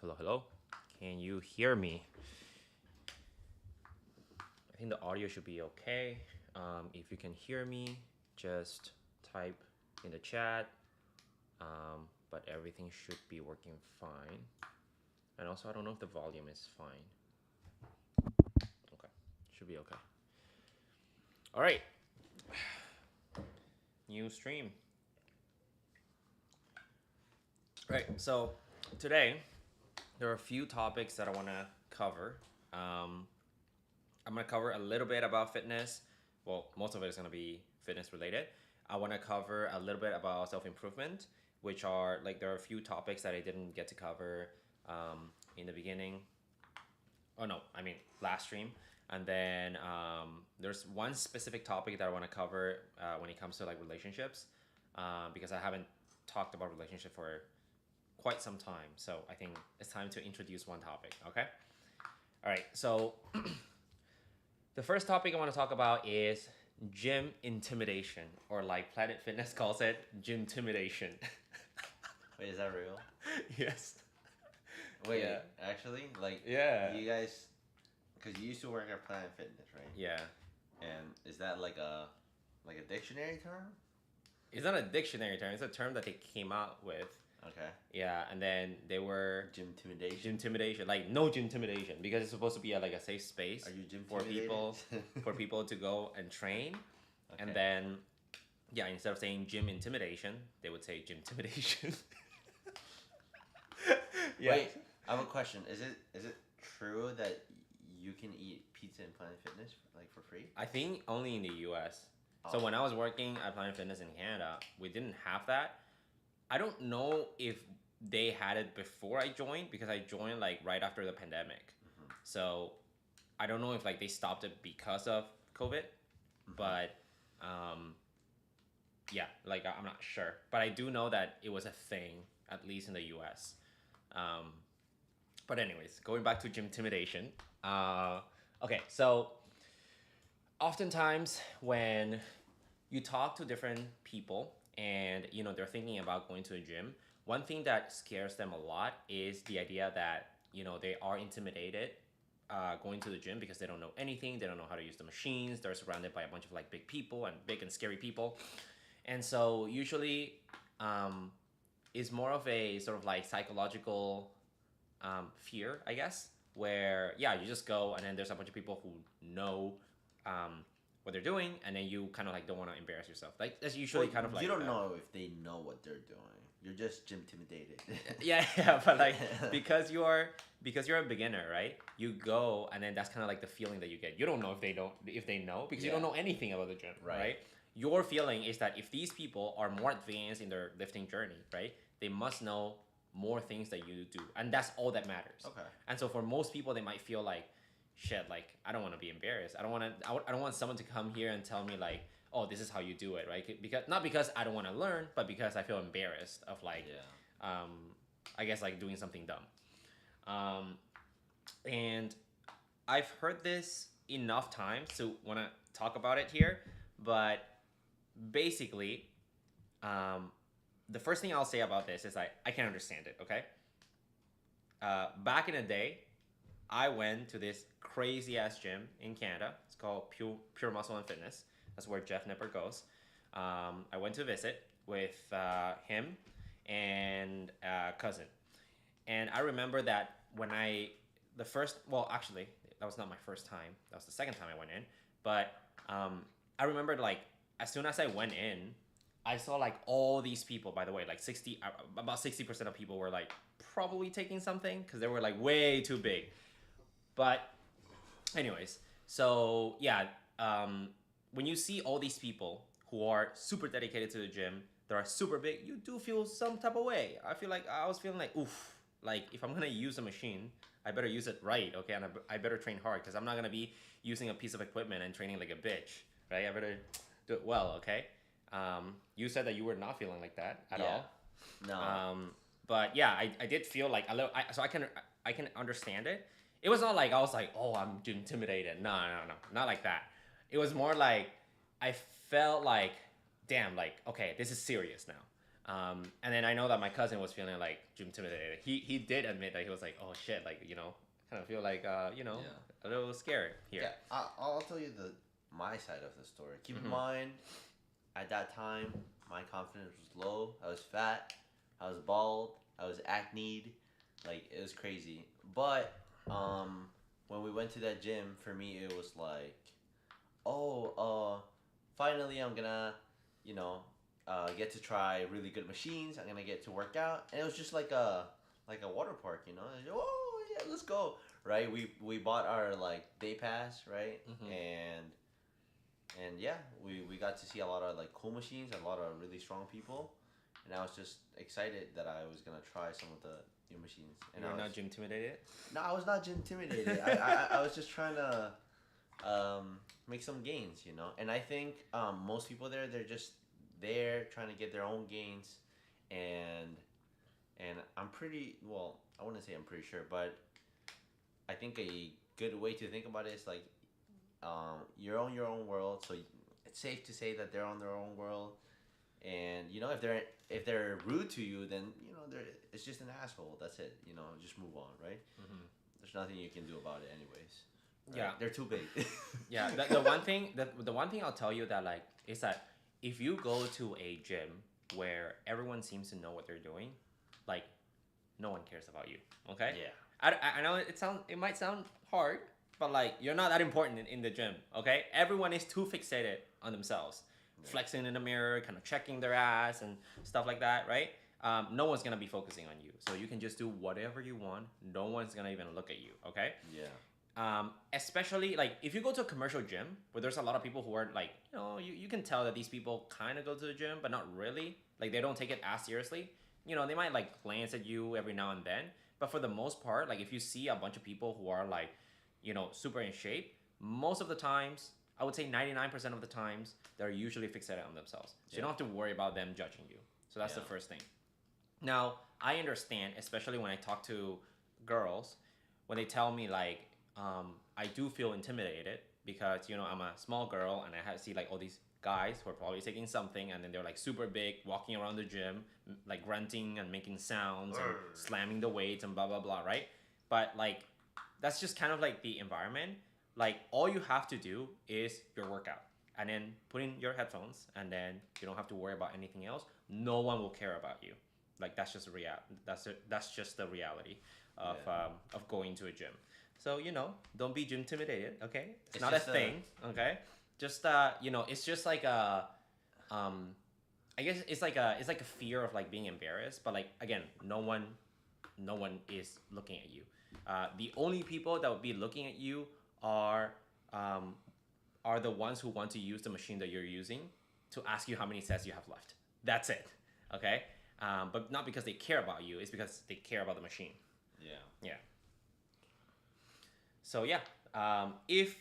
Hello, hello. Can you hear me? I think the audio should be okay. If you can hear me, just type in the chat. But everything should be working fine. And also, I don't know if the volume is fine. Okay, should be okay. All right. New stream. Right. So today there are a few topics that I want to cover. I'm going to cover a little bit about fitness. Well, most of it is going to be fitness related. I want to cover a little bit about self improvement, which are like there are a few topics that I didn't get to cover in the beginning. Oh, no, I mean, last stream. And then there's one specific topic that I want to cover when it comes to like relationships, because I haven't talked about relationship for quite some time. So I think it's time to introduce one topic. Okay. All right. So the first topic I want to talk about is gym intimidation, or like Planet Fitness calls it, gym intimidation. Wait, is that real? Yes. Wait, Yeah. actually, like, Yeah. you guys, because you used to work at Planet Fitness, right? Yeah. And is that like a dictionary term? It's not a dictionary term. It's a term that they came out with. Okay. Yeah, and then they were Gym intimidation. gym intimidation, like no gym intimidation, because it's supposed to be like a safe space Are you gym for people for people to go and train. Okay. And then, yeah, instead of saying gym intimidation, they would say gym intimidation. Yeah. Wait, I have a question. Is it true that you can eat pizza in Planet Fitness like for free? I think only in the U.S. Oh. So when I was working at Planet Fitness in Canada, we didn't have that. I don't know if they had it before I joined, because I joined like right after the pandemic. Mm-hmm. So I don't know if like they stopped it because of COVID, mm-hmm. But yeah, like I'm not sure. But I do know that it was a thing, at least in the US. But anyways, going back to gym intimidation. Okay, so oftentimes when you talk to different people and they're thinking about going to a gym, one thing that scares them a lot is the idea that they are intimidated going to the gym, because they don't know anything. They don't know how to use the machines. They're surrounded by a bunch of like big people and big and scary people. And so usually is more of a sort of like psychological fear, I guess, where you just go and then there's a bunch of people who know what they're doing, and then you kind of like don't want to embarrass yourself. Like that's usually kind of like you don't know if they know what they're doing. You're just gym intimidated. yeah, but like because you're a beginner, right? You go and then that's kind of like the feeling that you get. You don't know if they know, because you don't know anything about the gym, right? Your feeling is that if these people are more advanced in their lifting journey, right, they must know more things that you do, and that's all that matters. Okay. And so for most people, they might feel like, shit, like I don't want to be embarrassed. I don't want someone to come here and tell me like, oh, this is how you do it, right? Because not because I don't want to learn, but because I feel embarrassed of like, I guess like doing something dumb. And I've heard this enough times to want to talk about it here, but basically, the first thing I'll say about this is I can understand it, okay? Back in the day, I went to this crazy ass gym in Canada. It's called Pure Muscle and Fitness. That's where Jeff Nipper goes. I went to visit with him and a cousin. And I remember that when actually, that was not my first time. That was the second time I went in. But I remember like as soon as I went in, I saw like all these people, by the way, like about 60% of people were like probably taking something, because they were like way too big. But anyways, so yeah, when you see all these people who are super dedicated to the gym, that are super big, you do feel some type of way. I was feeling like, oof, like if I'm gonna use a machine, I better use it right, okay? And I better train hard, because I'm not gonna be using a piece of equipment and training like a bitch, right? I better do it well, okay? You said that you were not feeling like that at all. No. But yeah, I did feel like a little. So I can understand it. It was not like I was like, oh, I'm intimidated. No, not like that. It was more like I felt like, damn, like okay, this is serious now. And then I know that my cousin was feeling like gym intimidated. He did admit that he was like, oh shit, like kind of feel like Yeah. a little scared here. Yeah. I'll tell you my side of the story. Keep in Mm-hmm. mind, at that time, my confidence was low. I was fat. I was bald. I was acne. Like it was crazy. But when we went to that gym, for me it was like, oh, finally I'm gonna, you know, get to try really good machines. I'm gonna get to work out, and it was just like a water park, you know. Oh yeah, let's go, right? We bought our like day pass, right? Mm-hmm. And yeah, we got to see a lot of like cool machines, a lot of really strong people, and I was just excited that I was gonna try some of the new machines. And You're I was not gym intimidated? no, I was not gym intimidated. I was just trying to make some gains, you know. And I think most people there, they're just there trying to get their own gains, and I'm pretty well. I wouldn't say I'm pretty sure, but I think a good way to think about it is like you're on your own world, so it's safe to say that they're on their own world. And you know, if they're rude to you, then you know they're it's just an asshole. That's it. You know, just move on, right? Mm-hmm. There's nothing you can do about it, anyways. Right? Yeah. They're too big. Yeah, the one thing I'll tell you that like is that if you go to a gym where everyone seems to know what they're doing, like no one cares about you. Okay. Yeah. I know it might sound hard, but like you're not that important in the gym. Okay. Everyone is too fixated on themselves, flexing in the mirror, kind of checking their ass and stuff like that, right? No one's gonna be focusing on you, so you can just do whatever you want. No one's gonna even look at you. Okay. Yeah. Especially like if you go to a commercial gym where there's a lot of people who are like, you can tell that these people kind of go to the gym, but not really. Like they don't take it as seriously. They might like glance at you every now and then. But for the most part, like if you see a bunch of people who are like, super in shape, most of the times, I would say 99% of the times, they're usually fixated on themselves. So you don't have to worry about them judging you. So that's the first thing. Now, I understand, especially when I talk to girls, when they tell me like, I do feel intimidated because I'm a small girl and I see like all these guys who are probably taking something and then they're like super big, walking around the gym, like grunting and making sounds and slamming the weights and blah blah blah, right? But like that's just kind of like the environment. Like all you have to do is your workout and then put in your headphones and then you don't have to worry about anything else. No one will care about you. Like that's just that's just the reality of going to a gym. So don't be gym intimidated. Okay, it's not a thing. Okay, just it's just like I guess it's like a fear of like being embarrassed. But like again, no one is looking at you. The only people that would be looking at you are the ones who want to use the machine that you're using to ask you how many sets you have left. That's it. Okay, but not because they care about you. It's because they care about the machine. Yeah. Yeah. So yeah, if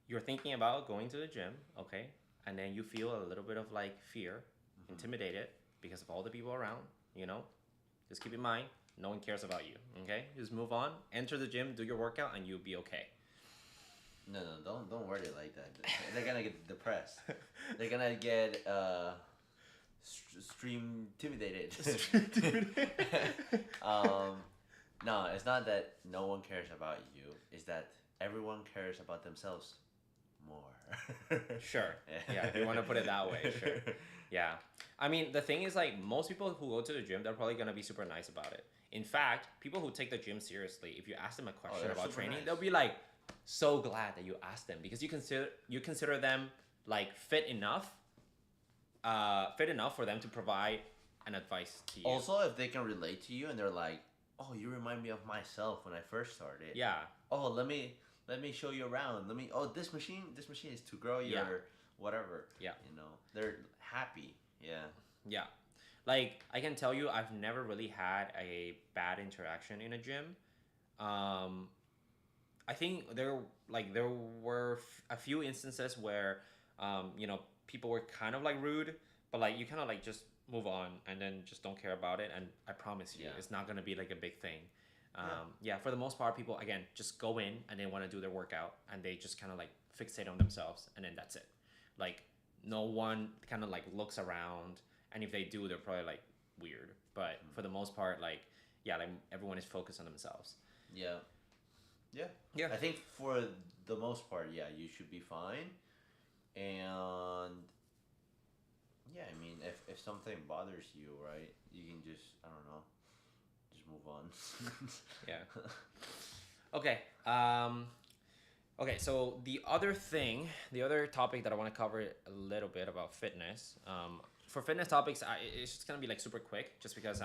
you're thinking about going to the gym, okay, and then you feel a little bit of like fear, intimidated because of all the people around, just keep in mind, no one cares about you, okay? Just move on, enter the gym, do your workout, and you'll be okay. No, don't word it like that. They're gonna get depressed. They're gonna get stream intimidated. No, it's not that no one cares about you. It's that everyone cares about themselves more. Sure. Yeah, if you want to put it that way, sure. Yeah. I mean, the thing is, like, most people who go to the gym, they're probably going to be super nice about it. In fact, people who take the gym seriously, if you ask them a question about training, nice. They'll be like, so glad that you asked them because you consider them, like, fit enough for them to provide an advice to you. Also, if they can relate to you and they're like, oh, you remind me of myself when I first started. Yeah. Oh, let me show you around. This machine is to grow your whatever. Yeah. They're happy. Yeah. Yeah. Like, I can tell you, I've never really had a bad interaction in a gym. I think there were a few instances where, people were kind of like rude, but like you kind of like just move on and then just don't care about it. And I promise you, it's not gonna be like a big thing. For the most part, people again just go in and they want to do their workout and they just kind of like fixate on themselves and then that's it. Like no one kind of like looks around and if they do, they're probably like weird. But for the most part, like yeah, like everyone is focused on themselves. Yeah. Yeah. Yeah. I think for the most part, yeah, you should be fine. And yeah, I mean, if something bothers you, right, you can just, I don't know, just move on. Yeah. Okay. Okay. So the other topic that I want to cover a little bit about fitness. For fitness topics, it's just gonna be like super quick, just because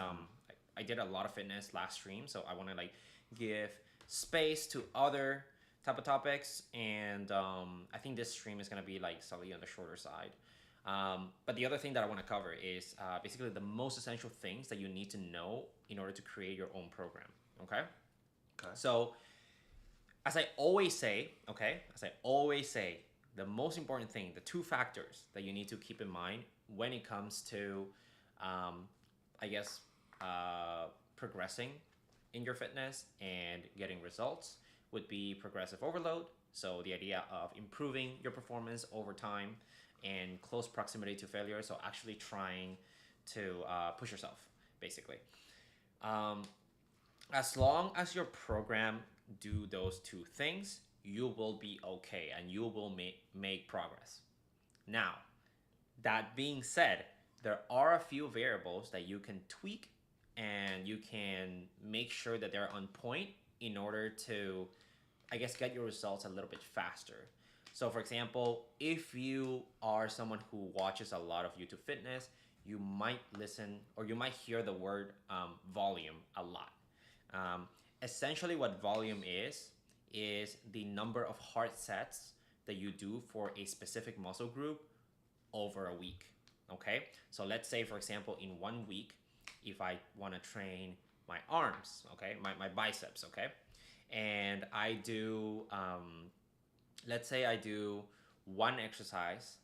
I did a lot of fitness last stream, so I want to like give space to other type of topics, and I think this stream is gonna be like slightly on the shorter side. But the other thing that I want to cover is basically the most essential things that you need to know in order to create your own program. Okay. Okay. So as I always say, okay, as I always say, the most important thing, the two factors that you need to keep in mind when it comes to, I guess, progressing in your fitness and getting results would be progressive overload. So the idea of improving your performance over time and close proximity to failure. So actually trying to push yourself, basically. Um, as long as your program do those two things, you will be okay and you will make progress. Now, that being said, there are a few variables that you can tweak and you can make sure that they're on point in order to, I guess, get your results a little bit faster. So, for example, if you are someone who watches a lot of YouTube fitness, you might listen or you might hear the word volume a lot. Um, Essentially, what volume is the number of hard sets that you do for a specific muscle group over a week. Okay, so let's say, for example, in 1 week, if I want to train my arms, okay, my biceps, okay, and I do, let's say I do one exercise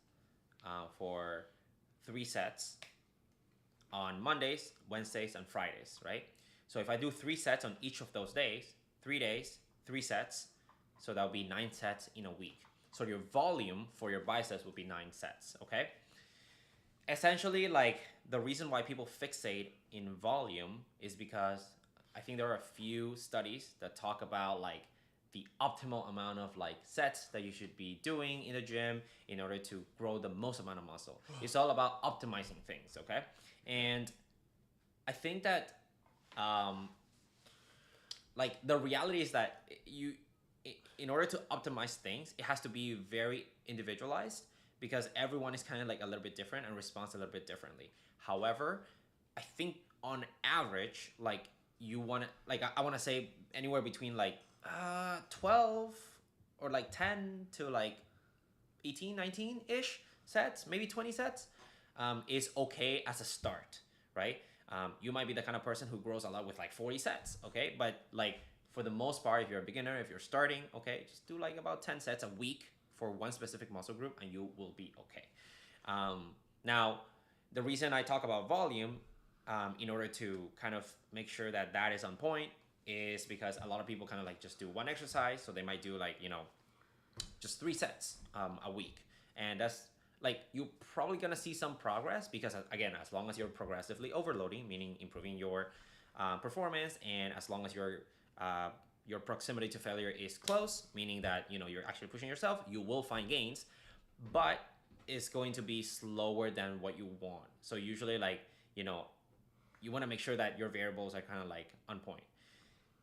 for 3 sets on Mondays, Wednesdays, and Fridays, right? So if I do 3 sets on each of those days, 3 days, 3 sets, so that would be 9 sets in a week. So your volume for your biceps would be 9 sets, okay? Essentially, like, the reason why people fixate in volume is because I think there are a few studies that talk about like the optimal amount of like sets that you should be doing in the gym in order to grow the most amount of muscle. It's all about optimizing things, okay? And I think that like the reality is that in order to optimize things, it has to be very individualized because everyone is kind of like a little bit different and responds a little bit differently. However, I think on average, like you want to like I want to say anywhere between like 12 or like 10 to like 18, 19 ish sets, maybe 20 sets, is okay as a start, right? You might be the kind of person who grows a lot with like 40 sets, okay? But like for the most part, if you're a beginner, if you're starting, okay, just do like about 10 sets a week for one specific muscle group and you will be okay. Now, the reason I talk about volume in order to kind of make sure that that is on point is because a lot of people kind of like just do one exercise. So they might do like, just 3 sets a week. And that's like, you're probably going to see some progress because, again, as long as you're progressively overloading, meaning improving your performance, and as long as your proximity to failure is close, meaning that, you're actually pushing yourself, you will find gains, but it's going to be slower than what you want. So usually, like, you want to make sure that your variables are kind of like on point.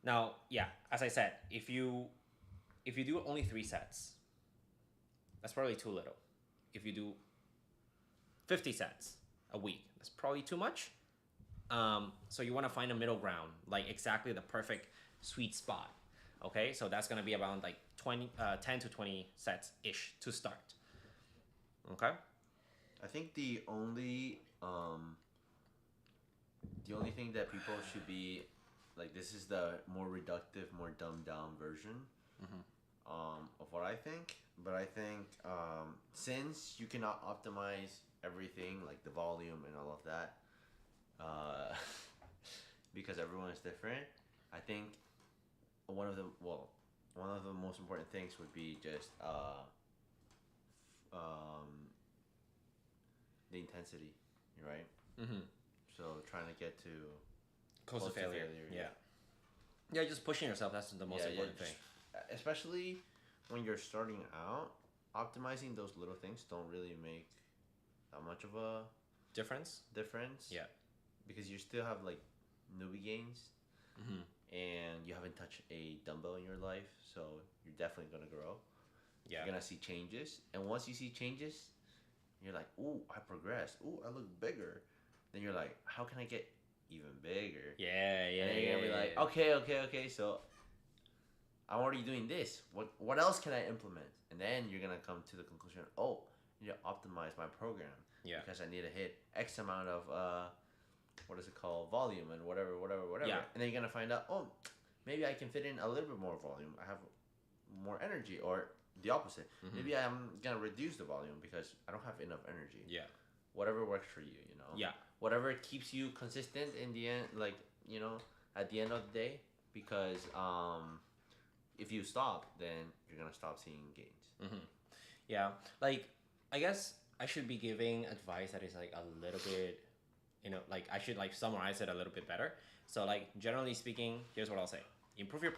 Now, yeah, as I said, if you do only 3 sets, that's probably too little. If you do 50 sets a week, that's probably too much. So you want to find a middle ground, like exactly the perfect sweet spot. Okay, so that's gonna be around like 10 to 20 sets ish to start. Okay. I think the only thing that people should be like, this is the more reductive, more dumbed down version of what I think. But I think since you cannot optimize everything like the volume and all of that, because everyone is different, I think one of the most important things would be just the intensity, right? Mm-hmm. So trying to get to Close to failure. Yeah. Yeah, just pushing yourself. That's the most important thing. Especially when you're starting out, optimizing those little things don't really make that much of a Difference? difference. Yeah. Because you still have like newbie gains, Mm-hmm. and you haven't touched a dumbbell in your life, so you're definitely gonna grow. Yeah. You're gonna see changes, and once you see changes, you're like, "Ooh, I progressed. Ooh, I look bigger." Then you're like, "How can I get even bigger?" Yeah, yeah, And then you're yeah, gonna be like, yeah. okay. So I'm already doing this. What else can I implement? And then you're gonna come to the conclusion, oh, I need to optimize my program. Yeah. Because I need to hit X amount of what is it called, volume and whatever. Yeah. And then you're gonna find out, oh, maybe I can fit in a little bit more volume. I have more energy, or the opposite. Mm-hmm. Maybe I'm gonna reduce the volume because I don't have enough energy. Yeah. Whatever works for you, you know. Yeah. Whatever keeps you consistent in the end, like, you know, at the end of the day, because if you stop, then you're gonna stop seeing gains. Mm-hmm. Yeah. Like, I guess I should be giving advice that is like a little bit, like I should like summarize it a little bit better. So like generally speaking, here's what I'll say: improve your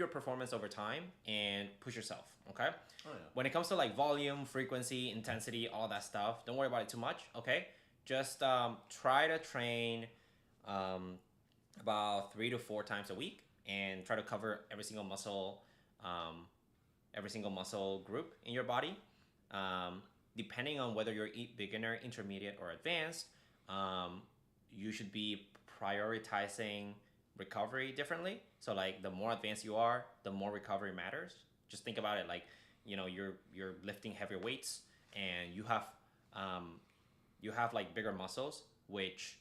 performance over time, and push yourself. Okay. Oh yeah. When it comes to like volume, frequency, intensity, all that stuff, don't worry about it too much. Okay. Just try to train about 3 to 4 times a week, and try to cover every single muscle group in your body. Depending on whether you're beginner, intermediate, or advanced, you should be prioritizing recovery differently. So like the more advanced you are, the more recovery matters. Just think about it like, you're lifting heavier weights, and you have like bigger muscles, which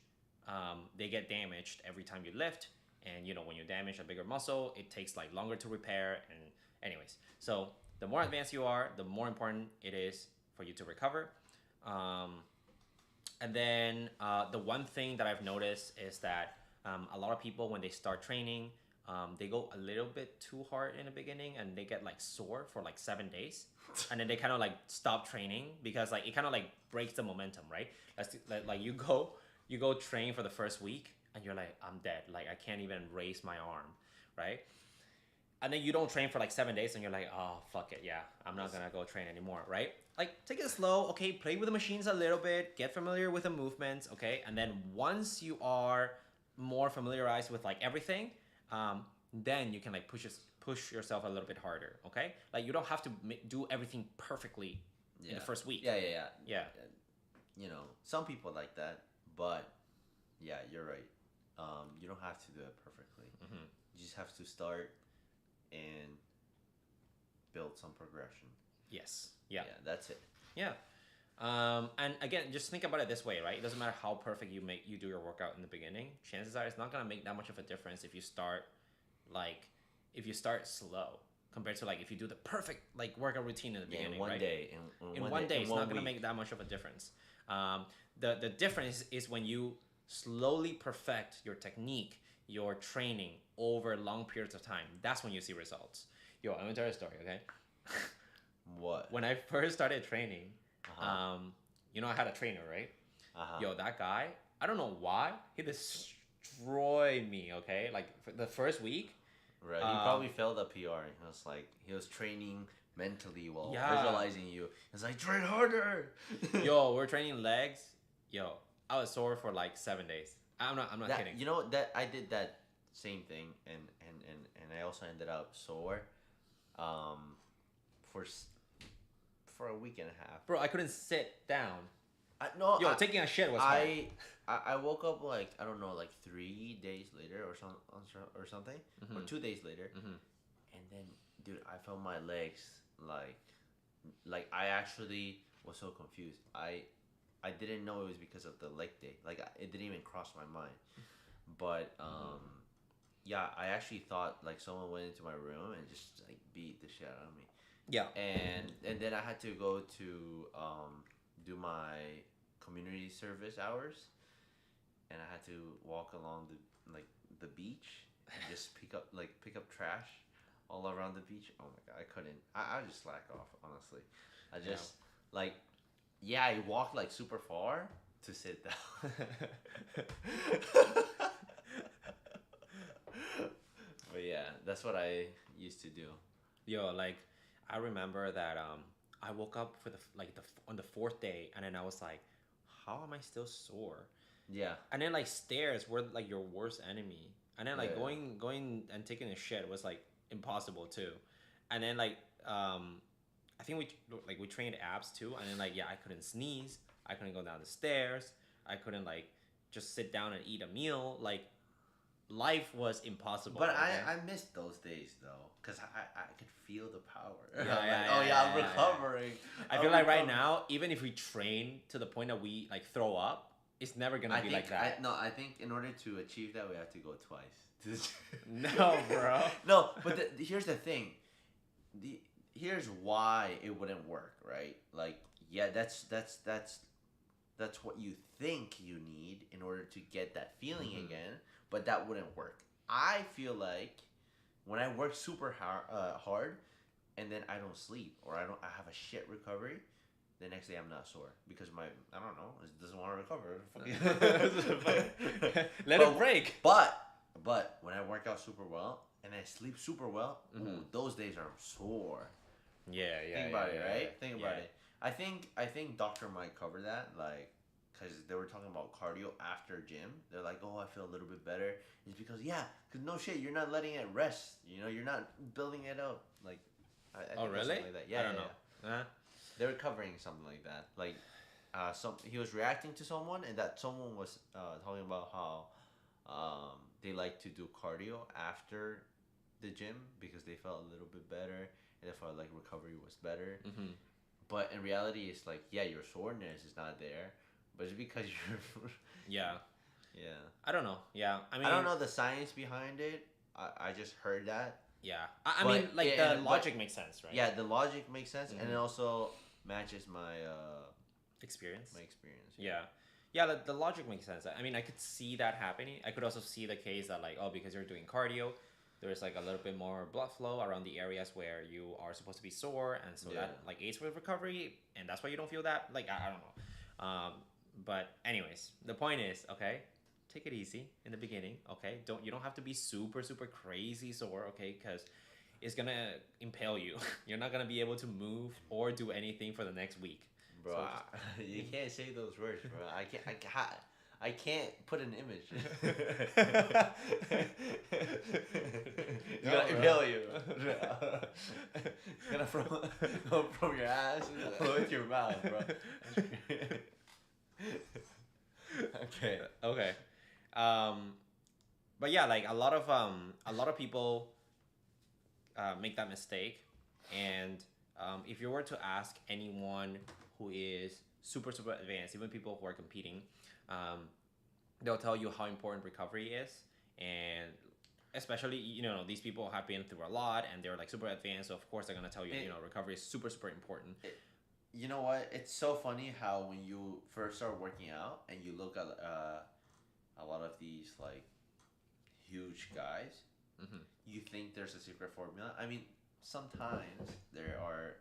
they get damaged every time you lift. And when you damage a bigger muscle, it takes like longer to repair. And anyways, so the more advanced you are, the more important it is for you to recover. And then the one thing that I've noticed is that a lot of people, when they start training, they go a little bit too hard in the beginning, and they get like sore for like 7 days, and then they kind of like stop training, because like it kind of like breaks the momentum, right? Like you go train for the first week, and you're like, I'm dead, like I can't even raise my arm, right? And then you don't train for like 7 days, and you're like, oh fuck it, yeah, I'm not gonna go train anymore, right? Like, take it slow, okay? Play with the machines a little bit, get familiar with the movements, okay? And then once you are more familiarized with like everything, then you can like push yourself a little bit harder, okay? Like, you don't have to do everything perfectly in the first week. Yeah. Some people like that, but yeah, you're right. You don't have to do it perfectly. Mm-hmm. You just have to start and build some progression. Yes. Yeah. Yeah, that's it. Yeah. And again, just think about it this way, right? It doesn't matter how perfect you do your workout in the beginning. Chances are it's not gonna make that much of a difference if you start slow, compared to like if you do the perfect like workout routine in the beginning, in one right? day. In one day, it's not gonna make that much of a difference. The difference is when you slowly perfect your technique, your training over long periods of time. That's when you see results. Yo, I'm gonna tell you a story, okay? What? When I first started training, Uh-huh. I had a trainer, right? Uh-huh. Yo, that guy, I don't know why, he destroyed me, okay? Like, for the first week. Right. He probably failed a PR. He was training mentally while visualizing you. He's like, train harder. Yo, we're training legs. Yo, I was sore for like 7 days. I'm not kidding. You know that I did that same thing, and I also ended up sore, for a week and a half. Bro, I couldn't sit down. Taking a shit was hard. I woke up like, I don't know, like 3 days later or something, Mm-hmm. or 2 days later, Mm-hmm. and then, dude, I felt my legs like I actually was so confused. I didn't know it was because of the leg day. Like, it didn't even cross my mind. But yeah, I actually thought like someone went into my room and just like beat the shit out of me. Yeah. And then I had to go to do my community service hours, and I had to walk along the beach and just pick up trash all around the beach. Oh my god, I couldn't. I just slack off, honestly. I just I walked like super far, to sit down. But yeah, that's what I used to do. Yo, like I remember that I woke up for on the fourth day, and then I was like, how am I still sore? Yeah. And then like stairs were like your worst enemy. And then like Yeah. going and taking a shit was like impossible too. And then like I think we trained abs too. And then like yeah, I couldn't sneeze. I couldn't go down the stairs. I couldn't like just sit down and eat a meal. Like life was impossible. But okay? I missed those days though, because I could feel the power. Yeah, I'm yeah, like, yeah, oh yeah, I'm yeah, recovering. I feel like right now, even if we train to the point that we like throw up, it's never gonna be like that. I think in order to achieve that, we have to go twice. No, bro. No, but here's the thing. Here's why it wouldn't work, right? Like, yeah, that's what you think you need in order to get that feeling again, but that wouldn't work. I feel like when I work super hard, and then I don't sleep or I have a shit recovery, the next day I'm not sore because I don't know, it doesn't want to recover. Let it break. But when I work out super well and I sleep super well, ooh, those days are sore. Yeah. Think about it, right? Yeah. Think about it. I think doctor might cover that, like, because they were talking about cardio after gym. They're like, oh, I feel a little bit better. It's because because no shit, you're not letting it rest. You know, you're not building it up. Like, I oh think really? like that. Yeah, I don't know. Yeah. They were covering something like that. Like, he was reacting to someone, and that someone was talking about how they like to do cardio after the gym because they felt a little bit better and they felt like recovery was better. But in reality, it's like, yeah, your soreness is not there, but it's because you're. Yeah. Yeah. I don't know. Yeah. I mean, I don't know the science behind it. I just heard that. Yeah. I mean, like the logic makes sense, right? Yeah, the logic makes sense, and it also matches my experience. My experience. Yeah. Yeah, the logic makes sense. I mean, I could see that happening. I could also see the case that like, oh, because you're doing cardio, there's like a little bit more blood flow around the areas where you are supposed to be sore, and so that like aids with recovery, and that's why you don't feel that. Like I don't know. But anyways, the point is, okay, take it easy in the beginning. Okay, you don't have to be super crazy sore. Okay, because it's gonna impale you. You're not gonna be able to move or do anything for the next week. Bro, so you can't say those words, bro. I can't put an image. It's gonna impale you. It's gonna go from your ass to your mouth, bro. Okay. But yeah, like a lot of people make that mistake, and if you were to ask anyone who is super advanced, even people who are competing, they'll tell you how important recovery is, and especially these people have been through a lot and they're like super advanced, so of course they're gonna tell you recovery is super important. You know what? It's so funny how when you first start working out and you look at a lot of these like huge guys, you think there's a secret formula. I mean, sometimes there are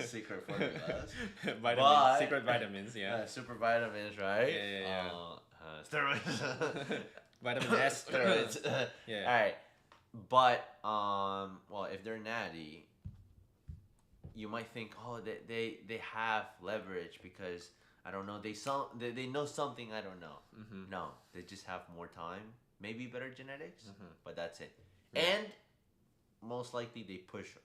secret formulas, secret vitamins, yeah, super vitamins, right? Yeah. Steroids, vitamin S, steroids. Yeah. All right, but well, if they're natty, you might think, oh, they have leverage because I don't know, they know something I don't know. No, they just have more time, maybe better genetics, but that's it. Yeah. And most likely they push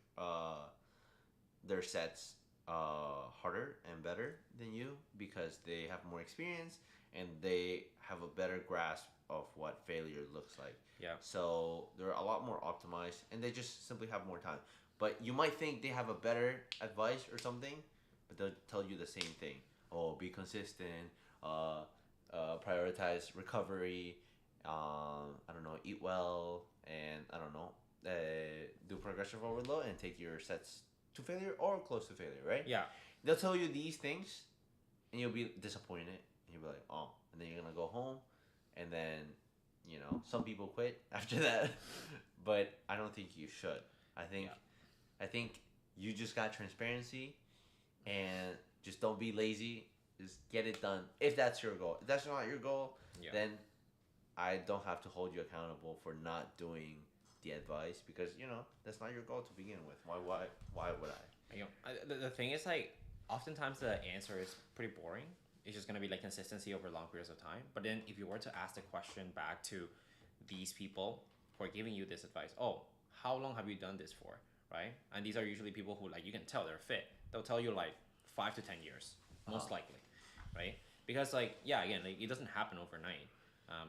their sets harder and better than you because they have more experience and they have a better grasp of what failure looks like. Yeah. So they're a lot more optimized and they just simply have more time. But you might think they have a better advice or something, but they'll tell you the same thing. Oh, be consistent, prioritize recovery, I don't know, eat well, and I don't know, do progressive overload and take your sets to failure or close to failure, right? Yeah. They'll tell you these things, and you'll be disappointed, and you'll be like, oh, and then you're gonna go home, and then, some people quit after that, but I don't think you should. I think you just got transparency, and just don't be lazy. Just get it done. If that's your goal. If that's not your goal, Yeah. then I don't have to hold you accountable for not doing the advice because that's not your goal to begin with. Why would I? The thing is like oftentimes the answer is pretty boring. It's just gonna be like consistency over long periods of time. But then if you were to ask the question back to these people who are giving you this advice, oh, how long have you done this for, right? And these are usually people who like you can tell they're fit. They'll tell you like 5 to 10 years, most likely, right? Because like yeah, again, like, it doesn't happen overnight.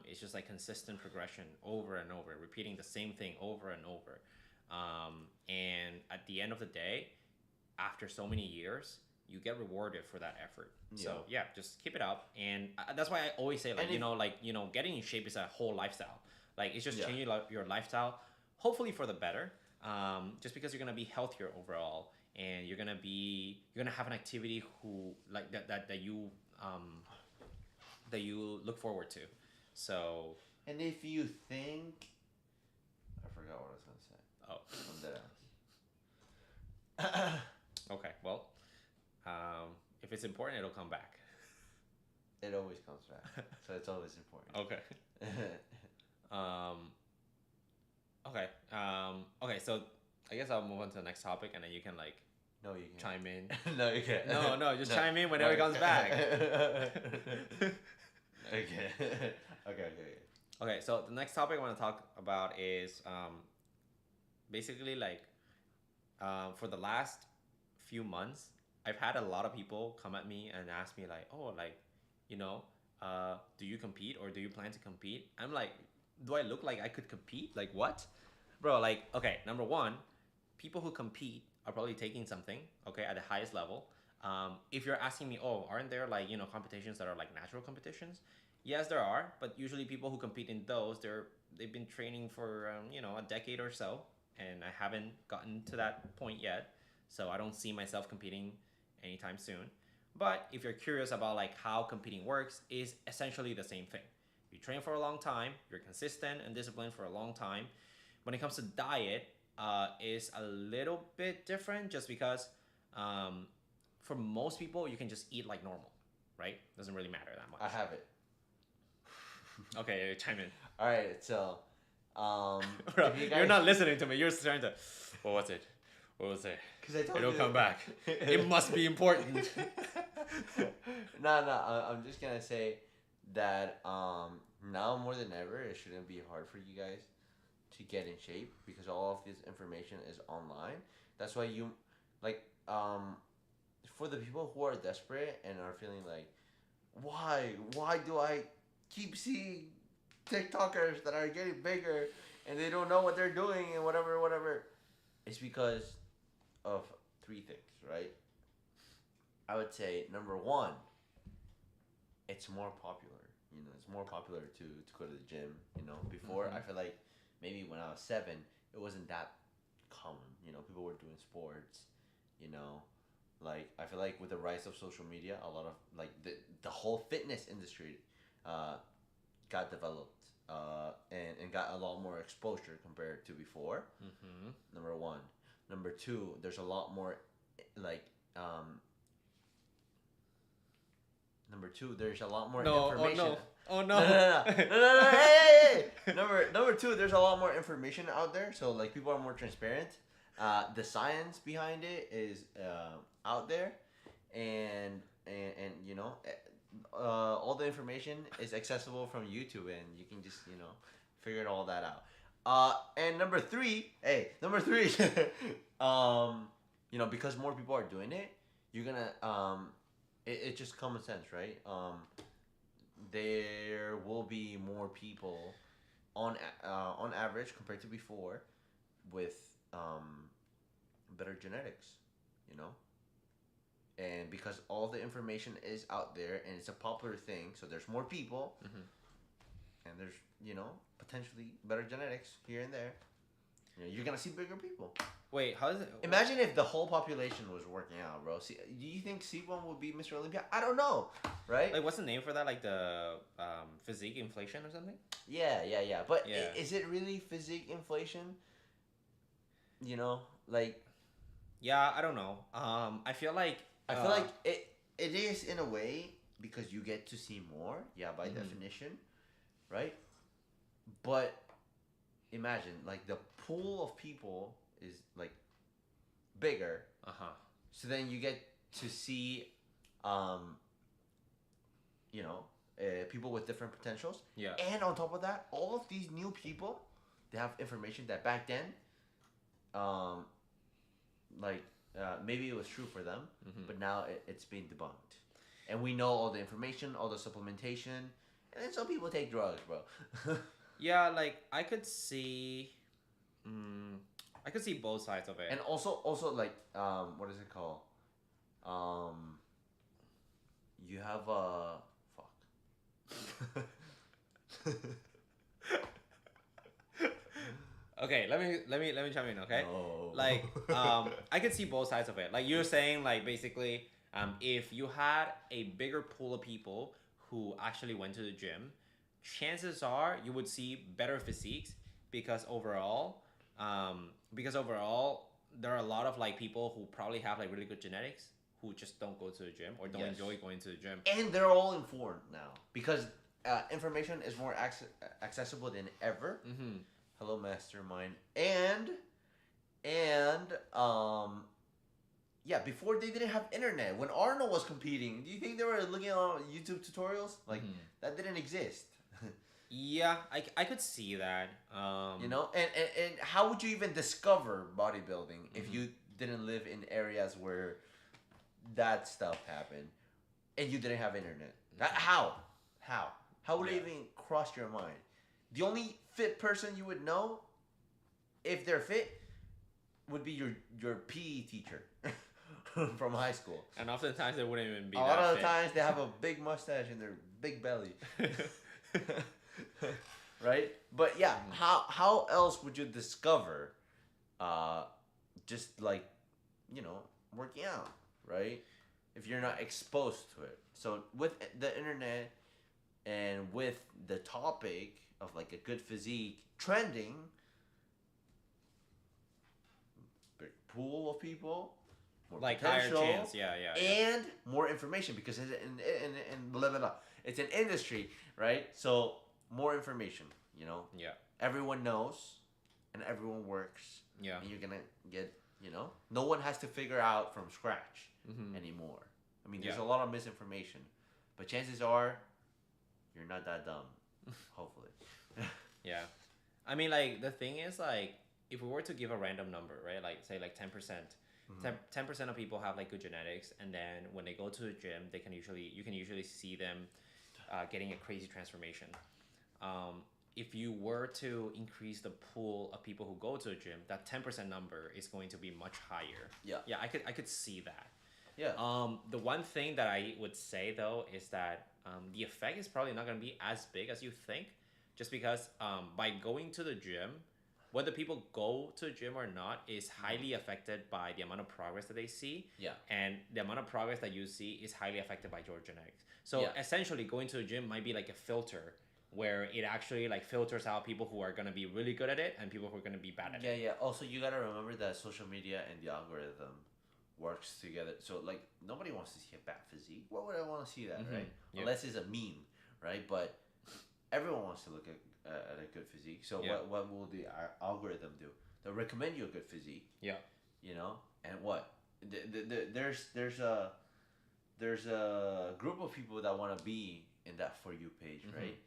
It's just like consistent progression over and over, repeating the same thing over and over. And at the end of the day, after so many years, you get rewarded for that effort. So yeah, just keep it up, and that's why I always say like getting in shape is a whole lifestyle. Like it's just changing your lifestyle, hopefully for the better. Just because you're gonna be healthier overall, and you're gonna have an activity who like that you look forward to. So. And if you think, I forgot what I was gonna say. Oh. I'm dead ass. Okay. Well, if it's important, it'll come back. It always comes back, so it's always important. Okay. Okay. Okay. So I guess I'll move on to the next topic, and then you can like. No, you can't. Chime in. No, you can't. No, just chime in whenever it comes back. Okay. Okay. Okay, so the next topic I want to talk about is basically like for the last few months, I've had a lot of people come at me and ask me like, oh, like, do you compete or do you plan to compete? I'm like, do I look like I could compete? Like what? Bro, like, okay, number one, people who compete are probably taking something, okay, at the highest level. If you're asking me, oh, aren't there like, competitions that are like natural competitions? Yes, there are, but usually people who compete in those, they've been training for, a decade or so, and I haven't gotten to that point yet, so I don't see myself competing anytime soon. But if you're curious about like how competing works, is essentially the same thing. You train for a long time, you're consistent and disciplined for a long time. When it comes to diet, is a little bit different just because for most people you can just eat like normal, right? Doesn't really matter that much. I have it. Okay, chime in. All right, so Bro, you're not listening to me. You're trying to. What was it? Because I told It'll you come back. It must be important. No. I'm just gonna say that now more than ever, it shouldn't be hard for you guys to get in shape because all of this information is online. That's why you like for the people who are desperate and are feeling like, why do I keep seeing TikTokers that are getting bigger and they don't know what they're doing and whatever. It's because of three things, right? I would say number one, it's more popular. It's more popular to go to the gym. Before I feel like maybe when I was 7, it wasn't that common. People were doing sports. Like I feel like with the rise of social media, a lot of like the whole fitness industry got developed and got a lot more exposure compared to before. Number one. Number two, there's a lot more like number two, there's a lot more information. Oh no. No. Hey. Number two, there's a lot more information out there, so like people are more transparent. The science behind it is out there, and all the information is accessible from YouTube, and you can just figure all that out. And number three, because more people are doing it, you're gonna it's just common sense, right? There will be more people on average compared to before with better genetics, and because all the information is out there and it's a popular thing, so there's more people, and there's potentially better genetics here and there. You're gonna see bigger people. Wait, how is it? Imagine if the whole population was working out, bro. Do you think C1 would be Mr. Olympia? I don't know, right? Like, what's the name for that? Like the physique inflation or something? Yeah. But Yeah. Is it really physique inflation? Like. Yeah, I don't know. I feel like it is in a way, because you get to see more. Yeah, by Mm-hmm. definition, right? But imagine like the pool of people is like bigger, Uh huh. so then you get to see, um, you know, people with different potentials, Yeah. and on top of that, all of these new people, they have information that back then, um, like maybe it was true for them, Mm-hmm. but now it's been debunked, and we know all the information, all the supplementation, and then some people take drugs, bro. Yeah, like I could see. Mm, I could see both sides of it. And also like what is it called? Um, you have fuck. Okay, let me chime in. Okay, No. like I could see both sides of it. Like you're saying, like basically, if you had a bigger pool of people who actually went to the gym, chances are you would see better physiques because overall, there are a lot of like people who probably have like really good genetics who just don't go to the gym or don't Yes. enjoy going to the gym. And they're all informed now because information is more accessible than ever. Mm-hmm. Hello, mastermind. And yeah, before they didn't have internet. When Arnold was competing, do you think they were looking at YouTube tutorials? Like Mhm. that didn't exist. Yeah, I could see that. You know, and how would you even discover bodybuilding if Mhm. you didn't live in areas where that stuff happened and you didn't have internet? How would it Yeah. even cross your mind? The only fit person you would know if they're fit would be your PE teacher from high school. And oftentimes they wouldn't even be A lot that of the times they have a big mustache and their big belly. fit. Right? But yeah, Mhm. how else would you discover uh just like, you know, working out, right? If you're not exposed to it. So with the internet and with the topic of like a good physique trending, big pool of people, more Like higher potential, chance, yeah. and more information because it's in blah, blah, blah. It's an industry, right? So more information, you know. Yeah, Everyone knows, and everyone works, yeah. and you're gonna get, you know, no one has to figure out from scratch Mm-hmm. anymore. I mean, there's Yeah. a lot of misinformation, but chances are you're not that dumb. Hopefully. Yeah. I mean, like, the thing is, like, if we were to give a random number, right? Like, say, like 10%. Mhm. 10% of people have, like, good genetics. And then when they go to the gym, you can usually see them getting a crazy transformation. If you were to increase the pool of people who go to the gym, that 10% number is going to be much higher. Yeah. Yeah, I could see that. Yeah. The one thing that I would say though is that the effect is probably not going to be as big as you think, just because by going to the gym, whether people go to the gym or not is highly affected by the amount of progress that they see, Yeah. and the amount of progress that you see is highly affected by your genetics. So Yeah. essentially, going to the gym might be like a filter where it actually like filters out people who are going to be really good at it and people who are going to be bad at Yeah, it. yeah. Also, you gotta remember that social media and the algorithm works together. So, like, nobody wants to see a bad physique. Why would I want to see that, Mhm. right? Yeah. Unless it's a meme, right? But everyone wants to look at a good physique. So, Yeah. what will the algorithm do? They'll recommend you a good physique. Yeah. You know, and what? There's a group of people that want to be in that For You page, Mhm. right?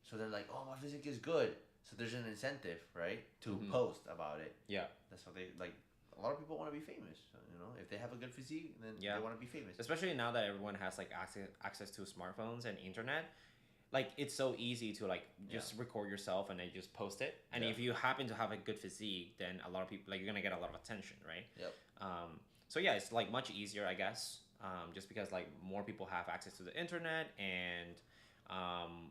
So they're like, oh, my physique is good. So there's an incentive, right, to Mhm. post about it. Yeah. That's how they like. A lot of people want to be famous. You know, if they have a good physique, then Yeah. they want to be famous. Especially now that everyone has like access to smartphones and internet, like it's so easy to like just record yourself and then just post it. And Yeah. if you happen to have a good physique, then a lot of people like you're gonna get a lot of attention, right? Yep. So yeah, it's like much easier, I guess, just because like more people have access to the internet and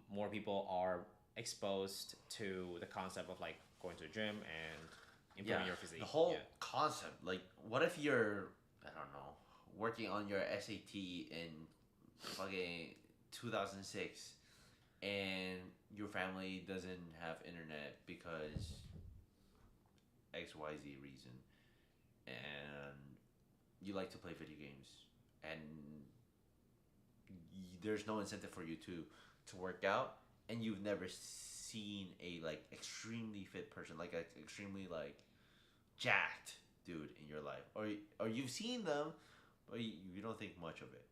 more people are exposed to the concept of like going to the gym and improving your physique. The whole Yeah. concept, like, what if you're, I don't know, working on your SAT in fucking 2006, and your family doesn't have internet because XYZ reason, and you like to play video games, and there's no incentive for you to work out, and you've never seen a like extremely fit person, like a extremely like jacked dude in your life, or you've seen them, but you don't think much of it.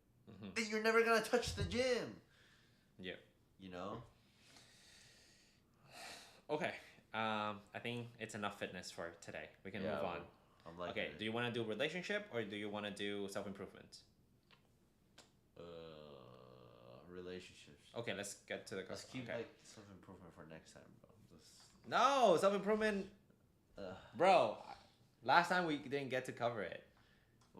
And you're never gonna touch the gym. Yeah. You know. Okay. I think it's enough fitness for today. We can move on. I'm like, okay. Do you want to do relationship or do you want to do self improvement? Relationships. Okay, let's get to the. Let's keep okay. like self improvement for next time, bro. No, self improvement, bro. Last time we didn't get to cover it.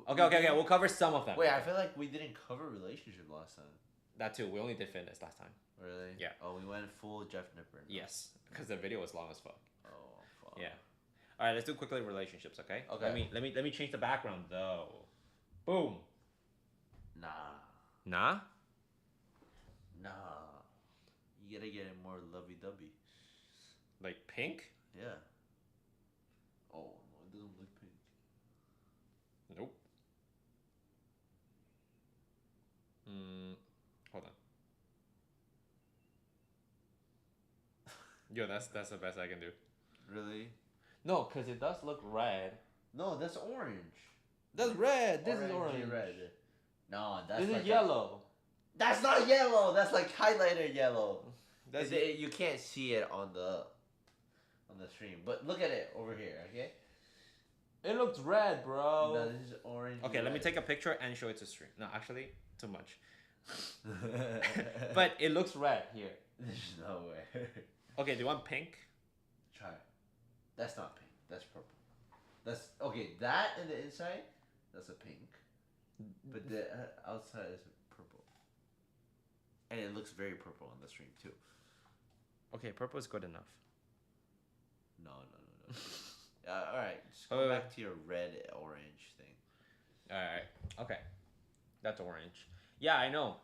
Okay. We'll cover some of them. Wait, okay. I feel like we didn't cover relationship last time. That too. We only did fitness last time. Really? Yeah. Oh, we went full Jeff Nipper. Yes, because the video was long as fuck. Oh, fuck. Yeah. All right, let's do quickly relationships. Okay. Okay. Let me change the background though. Boom. Nah. You gotta get it more lovey-dovey. Like pink? Yeah. Oh no, it doesn't look pink. Nope. Hold on. Yo, that's the best I can do. Really? No, cause it does look red. No, that's orange. That's red. This is Orangey orange. red. No, that's This like is yellow. That's not yellow. That's like highlighter yellow. That's You can't see it on the stream, but look at it over here. Okay. It looks red, bro. No, this is orange. Okay, let me take a picture and show it to stream. No, actually, too much. But it looks red here. There's no way. Okay, do you want pink? Try it. That's not pink. That's purple. That's okay. That in the inside, that's a pink. But the outside is purple. And it looks very purple on the stream too. Okay, purple is good enough. No. All right, just go back to your red orange thing. All right. Okay, that's orange. Yeah, I know.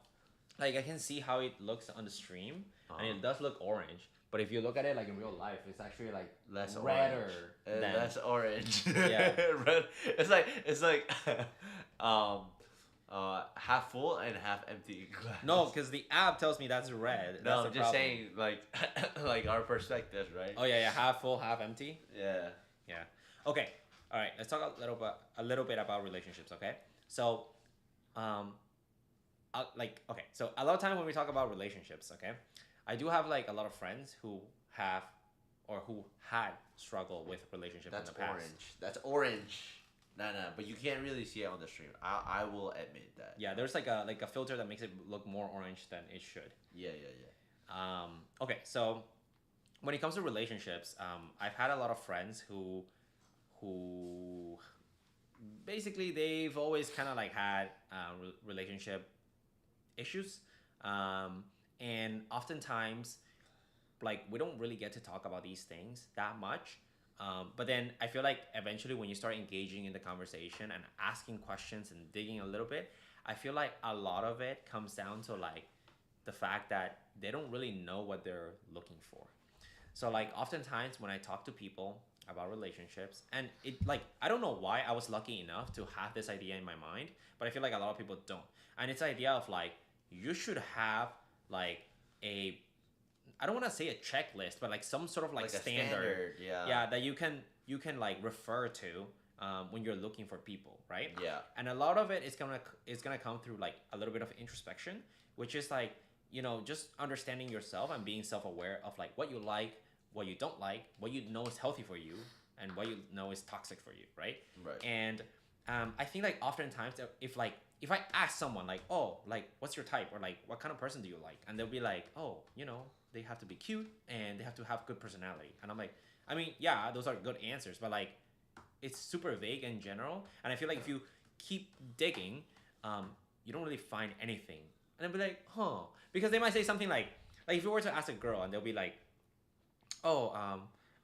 Like I can see how it looks on the stream, and it does look orange. But if you look at it like in real life, it's actually like less redder. Orange. Less orange. Yeah. Red. It's like half full and half empty glass. No, because the app tells me that's red. No, that's I'm just saying like like our perspective, right? Oh yeah, half full, half empty. Yeah. Yeah. Okay. All right. Let's talk a little bit about relationships. Okay. So, so a lot of time when we talk about relationships, okay, I do have like a lot of friends who have or who had struggled with relationships in the past. Orange. That's orange. No, but you can't really see it on the stream. I will admit that. Yeah, there's like a filter that makes it look more orange than it should. Yeah. Okay, so when it comes to relationships, I've had a lot of friends who basically they've always kind of like had relationship issues, and oftentimes like we don't really get to talk about these things that much. But then I feel like eventually when you start engaging in the conversation and asking questions and digging a little bit, I feel like a lot of it comes down to like the fact that they don't really know what they're looking for. So like oftentimes when I talk to people about relationships, and it like I don't know why I was lucky enough to have this idea in my mind, but I feel like a lot of people don't. And it's the idea of like you should have like a I don't want to say a checklist, but like some sort of like standard, yeah, that you can like refer to when you're looking for people, right? Yeah. And a lot of it is gonna come through like a little bit of introspection, which is like just understanding yourself and being self-aware of like what you like, what you don't like, what you know is healthy for you, and what you know is toxic for you, right? Right. And I think like oftentimes if I ask someone like, oh, like what's your type, or like what kind of person do you like, and they'll be like, oh, they have to be cute and they have to have good personality. And I'm like, I mean, yeah, those are good answers, but like it's super vague in general. And I feel like if you keep digging, you don't really find anything. And I'll be like, huh. Because they might say something like if you were to ask a girl and they'll be like, oh,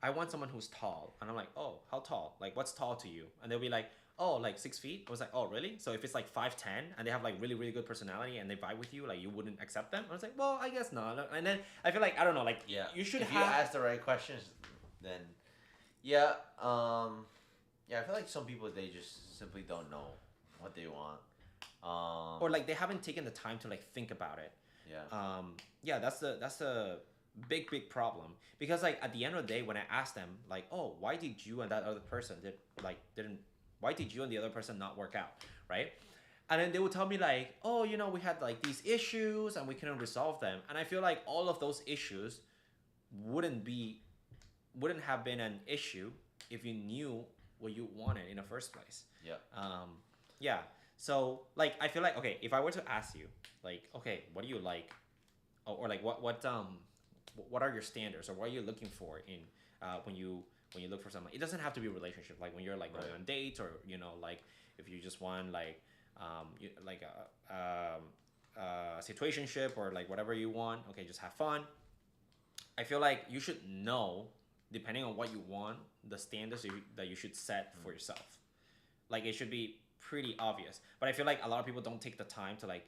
I want someone who's tall. And I'm like, oh, how tall? Like what's tall to you? And they'll be like, oh, like 6 feet. I was like, oh, really? So if it's like 5'10" and they have like really, really good personality and they vibe with you, like you wouldn't accept them? I was like, well, I guess not. And then I feel like, I don't know, like you should if you ask the right questions, then I feel like some people, they just simply don't know what they want. or like they haven't taken the time to like think about it. yeah. Yeah, that's the big problem, because like at the end of the day, when I ask them like, oh, why did you and that other person didn't why did you and the other person not work out, right? And then they would tell me like, oh, we had like these issues and we couldn't resolve them. And I feel like all of those issues wouldn't be wouldn't have been an issue if you knew what you wanted in the first place. Yeah. Yeah. So like I feel like, okay, if I were to ask you like, okay, what do you like, or like what are your standards, or what are you looking for in when you look for someone? It doesn't have to be a relationship. Like when you're like going Right. on dates, or like if you just want like like a situationship, or like whatever you want. Okay, just have fun. I feel like you should know, depending on what you want, the standards that you should set for yourself. Like it should be pretty obvious. But I feel like a lot of people don't take the time to like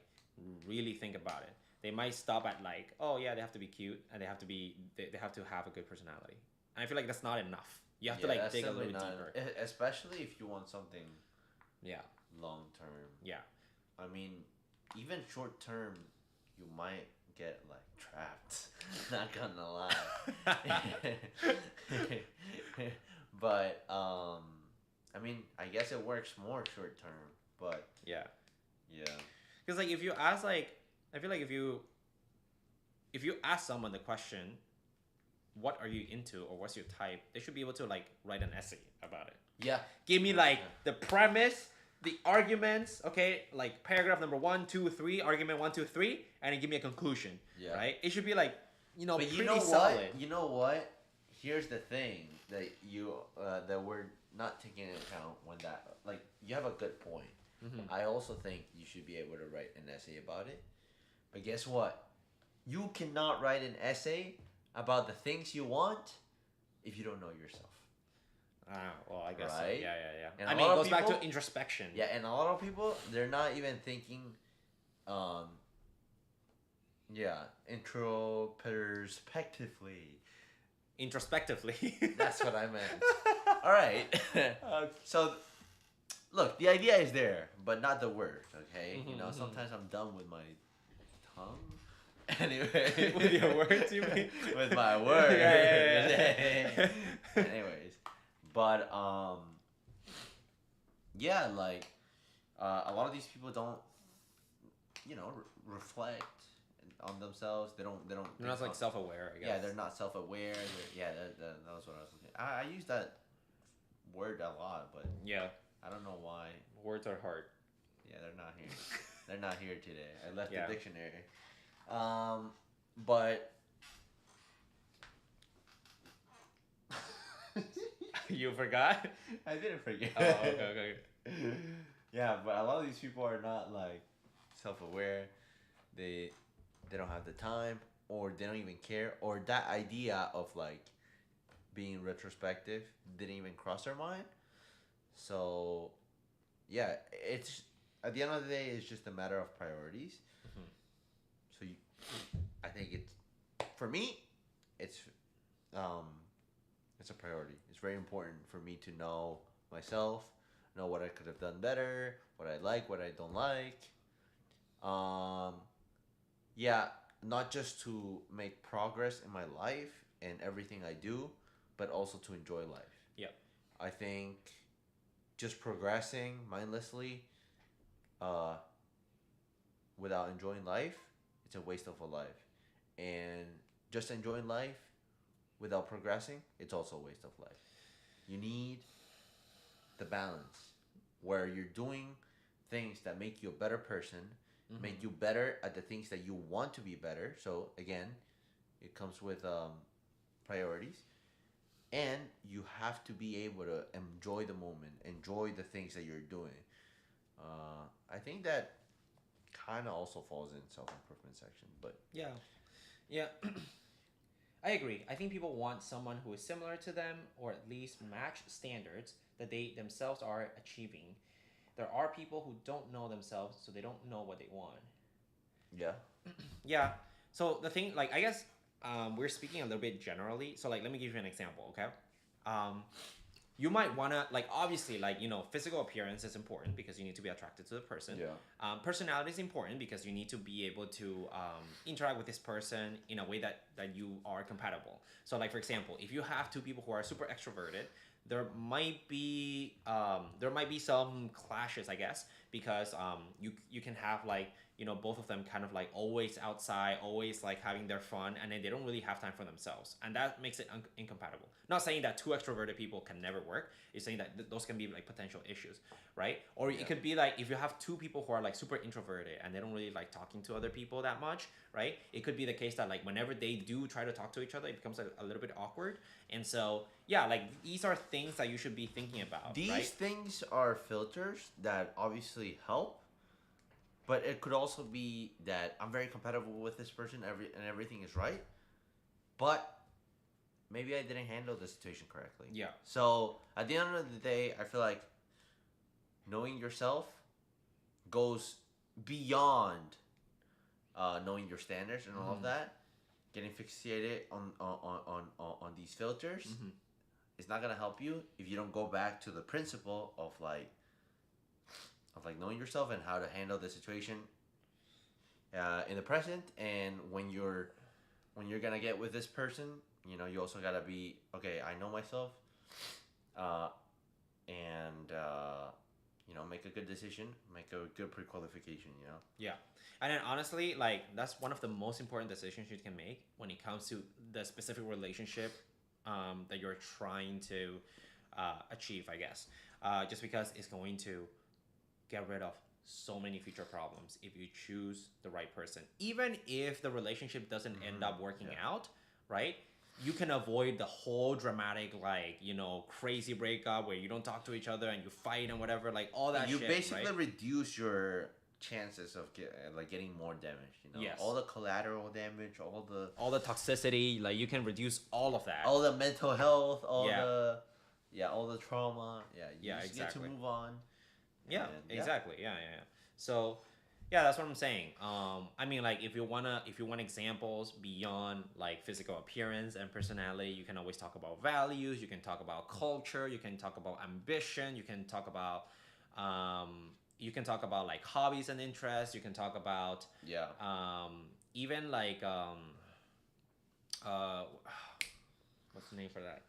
really think about it. They might stop at like, oh yeah, they have to be cute, and they have to have a good personality. And I feel like that's not enough. You have to Yeah, like that's dig a simply little bit not, deeper. especially if you want something Yeah. long term. Yeah. I mean, even short term, you might get like trapped. Not gonna lie. But I mean, I guess it works more short term. But Yeah. yeah, Because like if you ask like, I feel like if you ask someone the question, what are you into, or what's your type, they should be able to like write an essay about it. yeah, Give me like Yeah. the premise, the arguments, okay, like paragraph number 1, 2, 3, argument 1, 2, 3, and then give me a conclusion. Yeah. Right? It should be like, But pretty you know solid. what? You know what? Here's the thing that we're not taking into account when that, like, you have a good point. Mm-hmm. I also think you should be able to write an essay about it. But guess what? You cannot write an essay about the things you want if you don't know yourself. Well, I guess so. Right? Yeah, yeah, yeah. And I a mean, it lot of goes back to people- introspection. Yeah, and a lot of people, they're not even thinking, um, yeah, introspectively. Introspectively. That's what I meant. All right. So, look, the idea is there, but not the word. Okay. You know, Mhm, mhm. sometimes I'm done with my tongue. Anyway. With your words, you mean? With my words. Yeah. Anyways, but yeah, like a lot of these people don't, reflect on themselves. They don't. They're think not like on- self-aware, I guess. Yeah, they're not self-aware. Yeah, that was what I was looking at. I use that word a lot, but Yeah, I don't know why. words are hard. Yeah, they're not here. They're not here today. I left Yeah. the dictionary. But You forgot? I didn't forget. Oh, okay. Yeah, but a lot of these people are not like self-aware. They don't have the time, or they don't even care, or that idea of like being retrospective didn't even cross their mind. So yeah, it's at the end of the day, it's just a matter of priorities. Mhm. So I think it's, for me, it's it's a priority. It's very important for me to know myself, know what I could have done better, what I like, what I don't like. Yeah, not just to make progress in my life and everything I do, but also to enjoy life. Yep. I think just progressing mindlessly, without enjoying life, it's a waste of a life. And just enjoying life without progressing, it's also a waste of life. You need the balance where you're doing things that make you a better person, Mhm. make you better at the things that you want to be better. So again, it comes with priorities, and you have to be able to enjoy the moment, enjoy the things that you're doing. I think that kind of also falls in self-improvement section, but Yeah. Yeah. I agree. I think people want someone who is similar to them, or at least match standards that they themselves are achieving. There are people who don't know themselves, so they don't know what they want. yeah, Yeah. So the thing, like, I guess we're speaking a little bit generally. So, like, let me give you an example, okay? Um, you might wanna like obviously like physical appearance is important because you need to be attracted to the person. Yeah. Personality is important because you need to be able to interact with this person in a way that you are compatible. So like for example, if you have two people who are super extroverted, there might be some clashes, I guess, because you can have like both of them kind of like always outside, always like having their fun, and then they don't really have time for themselves, and that makes it incompatible. Not saying that two extroverted people can never work. It's saying that those can be like potential issues, right? Or it could be like if you have two people who are like super introverted and they don't really like talking to other people that much, right? It could be the case that like whenever they do try to talk to each other, it becomes a little bit awkward. And so yeah, like these are things that you should be thinking about. These right? things are filters that obviously help, but it could also be that I'm very compatible with this person, and everything is right, but maybe I didn't handle the situation correctly. Yeah. So at the end of the day, I feel like knowing yourself goes beyond knowing your standards and all of that. Getting fixated on these filters is not gonna help you if you don't go back to the principle of knowing yourself and how to handle the situation in the present. And when you're gonna get with this person, you also gotta be okay. I know myself, and make a good decision, make a good pre-qualification. Yeah. And then honestly, like that's one of the most important decisions you can make when it comes to the specific relationship that you're trying to achieve, I guess. Just because it's going to get rid of so many future problems if you choose the right person. Even if the relationship doesn't end up working out, right? You can avoid the whole dramatic, like, crazy breakup where you don't talk to each other and you fight and whatever, like all that You shit, basically right? reduce your chances of getting more damage. Yes. All the collateral damage, all the toxicity, like you can reduce all of that. all the mental health, all Yeah. the trauma. You just exactly. get to move on. Yeah, And, exactly. Yeah. So, yeah, that's what I'm saying. I mean, like, if you want examples beyond like physical appearance and personality, you can always talk about values. You can talk about culture. You can talk about ambition. You can talk about like hobbies and interests. You can talk about even like what's the name for that?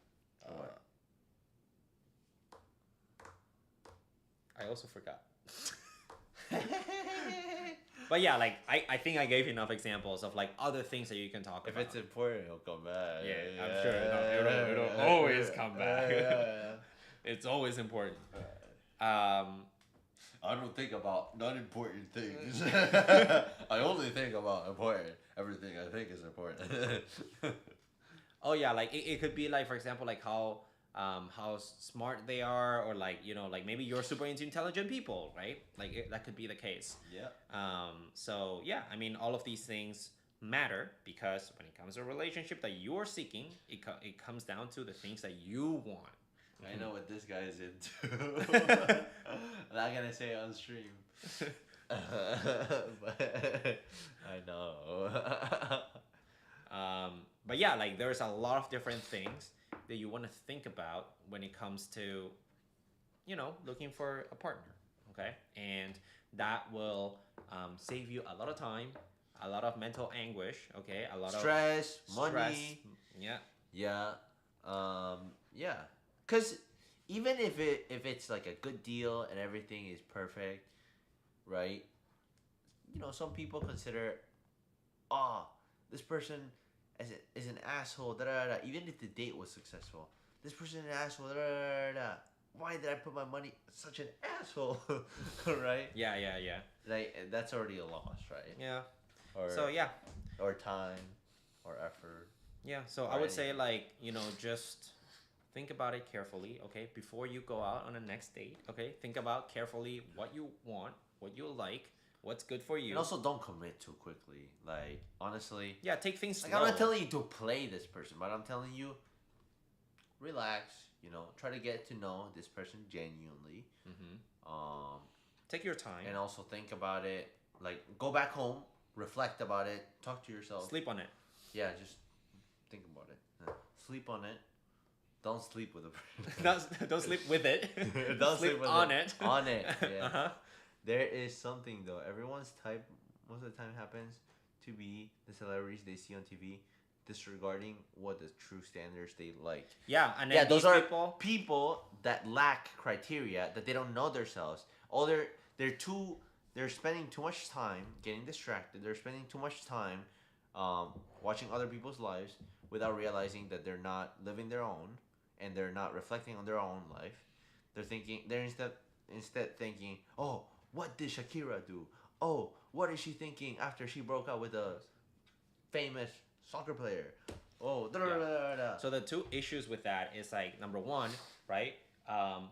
I also forgot. But yeah, like I think I gave enough examples of like other things that you can talk If about. it's important, it'll come back. Yeah, I'm sure it'll always come back. It's always important. I don't think about non-important things. I only think about important. Everything I think is important. Oh yeah, like it could be like, for example, like how smart they are, or like like maybe you're super into intelligent people, right? Like that could be the case. Yeah. So yeah, I mean, all of these things matter because when it comes to a relationship that you're seeking, it comes down to the things that you want. I know what this guy is into. I'm not gonna say it on stream. But I know. But yeah, like there's a lot of different things that you want to think about when it comes to, looking for a partner, okay? And that will save you a lot of time, a lot of mental anguish, okay? A lot stress, of money. Yeah. Yeah. Yeah. Cause even if it's like a good deal and everything is perfect, right? Some people consider, this person is an asshole. Da, da, da. Even if the date was successful, this person is an asshole. Da, da, da, da. Why did I put my money? Such an asshole, right? Yeah. Like that's already a loss, right? Yeah. Or, so yeah. Or time, or effort. Yeah. So I would say like just think about it carefully, okay? Before you go out on a next date, okay? Think about carefully what you want, what you like, what's good for you. And also don't commit too quickly. Like, honestly. Yeah, take things slow. Like, I'm not telling you to play this person, but I'm telling you, relax, try to get to know this person genuinely. Take your time. And also think about it. Like, go back home, reflect about it, talk to yourself. Sleep on it. Yeah, just think about it. Sleep on it. don't sleep with a person. Don't sleep with it. Don't sleep sleep with on it. it. On it. Yeah. Uh-huh. There is something though. Everyone's type most of the time happens to be the celebrities they see on TV, disregarding what the true standards they like. Yeah, and then Yeah, these those are people. people that lack criteria, that they don't know themselves. All they're spending too much time getting distracted. They're spending too much time watching other people's lives without realizing that they're not living their own, and they're not reflecting on their own life. They're instead thinking, oh, what did Shakira do? Oh, what is she thinking after she broke up with a famous soccer player? Oh, da da da Yeah. da da. So the two issues with that is like number one, right? Um,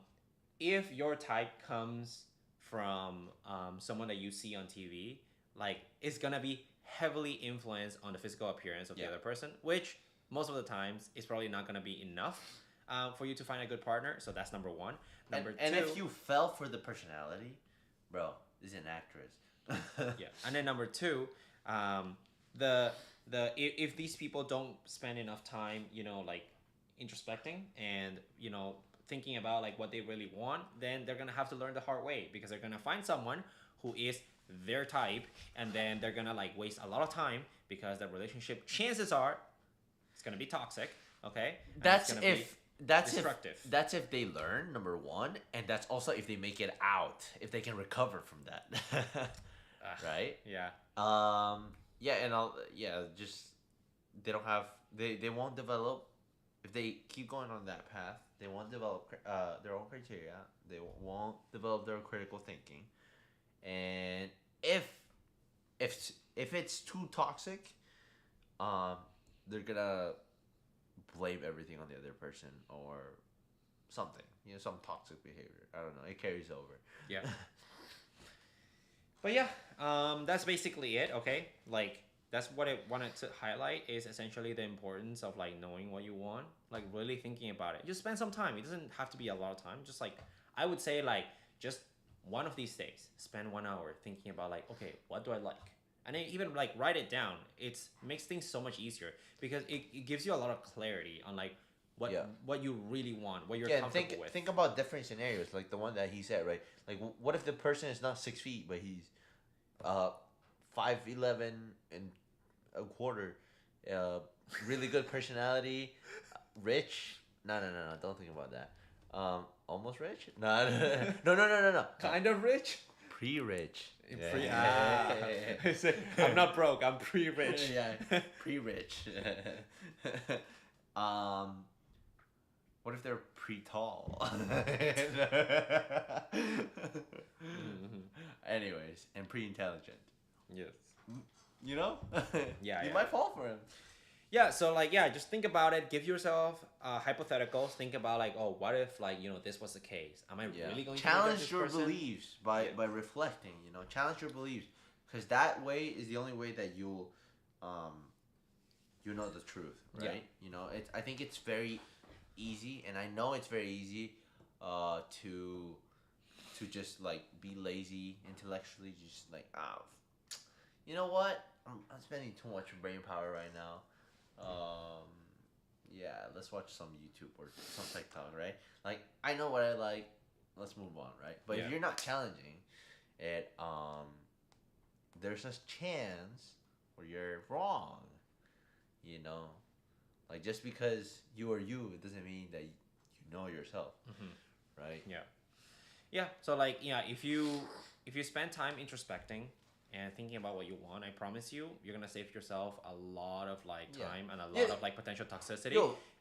if your type comes from someone that you see on TV, like it's gonna be heavily influenced on the physical appearance of the Yeah. other person, which most of the times is probably not gonna be enough for you to find a good partner. So that's number one. Number And two, if you fell for the personality, bro, this is an actress. yeah, and then number two, if these people don't spend enough time, like introspecting and thinking about like what they really want, then they're gonna have to learn the hard way because they're gonna find someone who is their type, and then they're gonna like waste a lot of time because the relationship, chances are, it's gonna be toxic. Okay, and That's it's gonna be if that's destructive. that's if they learn, number one, and that's also if they make it out, if they can recover from that. Right? Yeah. Yeah, and just they won't develop if they keep going on that path. They won't develop their own criteria. They won't develop their critical thinking, and if it's too toxic, they're gonna blame everything on the other person or something. Some toxic behavior. I don't know. It carries over. Yeah. But yeah, that's basically it. Okay, like that's what I wanted to highlight is essentially the importance of like knowing what you want, like really thinking about it. Just spend some time. It doesn't have to be a lot of time. Just like I would say, like just one of these days, spend 1 hour thinking about like, okay, what do I like? And then even like write it down. It makes things so much easier because it gives you a lot of clarity on like what you really want, what you're comfortable with. Think about different scenarios, like the one that he said, right? Like, what if the person is not 6 feet, but he's 5'11" and a quarter, really good personality, rich? No, don't think about that. Almost rich? No. Kind of rich. Pre-rich. I'm not broke. I'm pre-rich. Yeah, pre-rich. What if they're pre-tall? Anyways, and pre-intelligent. Yes. Yeah, Yeah. you might fall for him. Yeah, so like just think about it. Give yourself hypotheticals. Think about like, oh, what if like this was the case? Am I really going to challenge this your person? beliefs by reflecting? Challenge your beliefs, because that way is the only way that you'll know the truth, right? I think it's very easy, and I know it's very easy to just like be lazy intellectually, just like you know what, I'm spending too much brain power right now. Yeah, let's watch some YouTube or some TikTok, right? Like, I know what I like, let's move on, right? But if you're not challenging it, there's a chance where you're wrong. Like, just because you are you, it doesn't mean that you know yourself, right? Yeah. So like if you spend time introspecting and thinking about what you want, I promise you're gonna save yourself a lot of like time and a lot of like potential toxicity,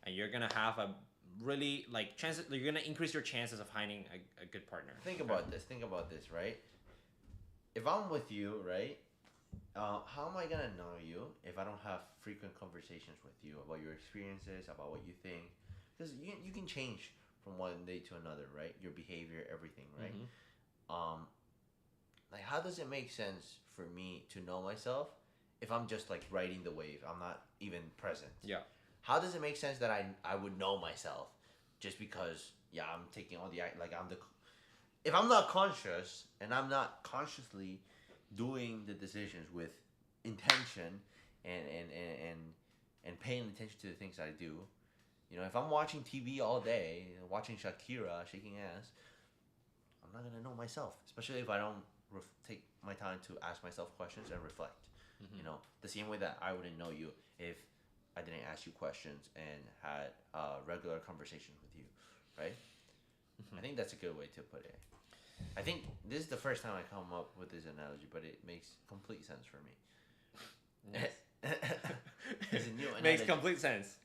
and you're gonna have a really like chances. You're gonna increase your chances of finding a good partner. Think about this, right? If I'm with you, right, how am I gonna know you if I don't have frequent conversations with you about your experiences, about what you think? Because you can change from one day to another, right? Your behavior, everything, right? Like, how does it make sense for me to know myself if I'm just like riding the wave? I'm not even present. Yeah. How does it make sense that I would know myself just because I'm taking all the like if I'm not conscious and I'm not consciously doing the decisions with intention and paying attention to the things I do, You know, if I'm watching TV all day, watching Shakira shaking ass, I'm not gonna know myself. Especially if I don't take my time to ask myself questions and reflect. You know, the same way that I wouldn't know you if I didn't ask you questions and had a regular conversation with you, right? I think that's a good way to put it. I think this is the first time I come up with this analogy, but it makes complete sense for me. Yes. It's a new analogy. Makes complete sense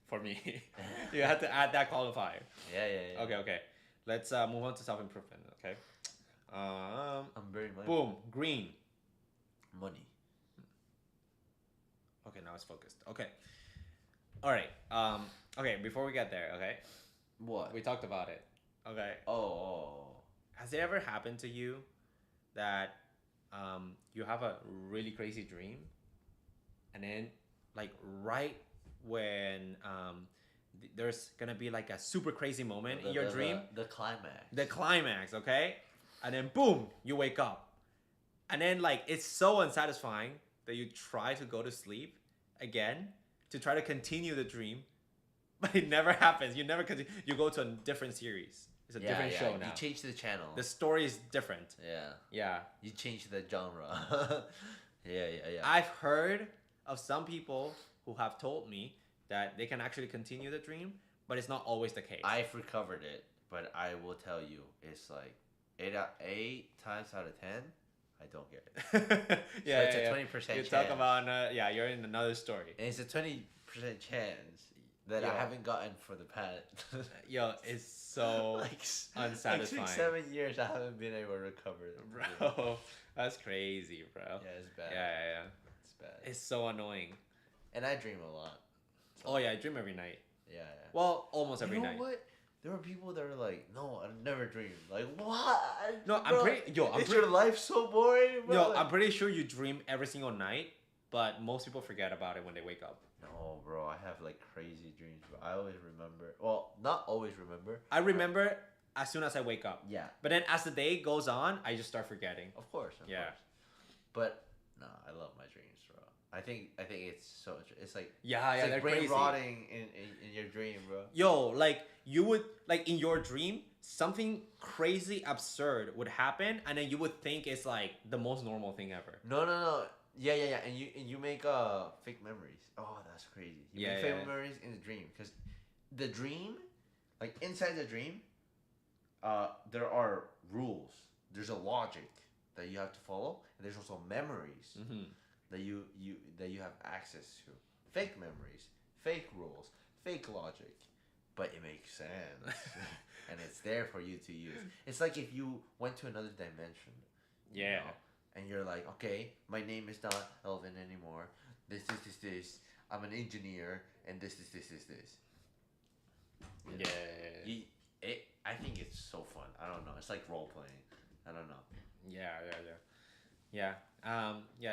for me. You have to add that qualifier. Yeah. Okay. Let's move on to self-improvement, okay? I'm very mindful. Boom, green. Money. Okay, now it's focused. Okay. All right. Okay, before we get there, okay? What? We talked about it. Okay. Oh. Has it ever happened to you that you have a really crazy dream and then like right when there's gonna be like a super crazy moment in your dream, The climax. the climax, okay, and then boom, you wake up, and then like it's so unsatisfying that you try to go to sleep again to try to continue the dream, but it never happens. You never continue. You go to a different series. It's a different show now. You change the channel. The story is different. Yeah. You change the genre. Yeah. I've heard of some people who have told me that they can actually continue the dream, but it's not always the case. I've recovered it, but I will tell you, it's like 8 times out of 10, I don't get it. Yeah, it's a yeah. 20% You chance. talk about you're in another story. And it's a 20% chance that I haven't gotten for the past. Yo, it's so like unsatisfying. Like 6-7 years, I haven't been able to recover it. Bro, that's crazy, bro. Yeah, it's bad. Yeah. It's bad. It's so annoying. And I dream a lot. So. Oh yeah, I dream every night. Yeah. Well, almost every you know night. What? There are people that are like, no, I've never dreamed. Like, what? No, bro, is your life so boring, bro? Yo, I'm pretty sure you dream every single night, but most people forget about it when they wake up. No, bro, I have like crazy dreams, bro. I always remember. Well, not always remember. I remember as soon as I wake up. Yeah. But then as the day goes on, I just start forgetting. Of course. Yeah. But no, I love my dreams, bro. I think it's so. It's like it's they're like brain crazy. rotting in your dream, bro. Yo, like you would like in your dream something crazy absurd would happen, and then you would think it's like the most normal thing ever. No. Yeah. And you make fake memories. Oh, that's crazy. You make fake memories in the dream because the dream, like inside the dream, there are rules. There's a logic that you have to follow, and there's also memories that you have access to. Fake memories, fake rules, fake logic, but it makes sense, and it's there for you to use. It's like if you went to another dimension. Yeah. You know, and you're like, okay, my name is not Elvin anymore. This. I'm an engineer, and this. You know? Yeah. I think it's so fun. I don't know. It's like role playing. I don't know. Yeah.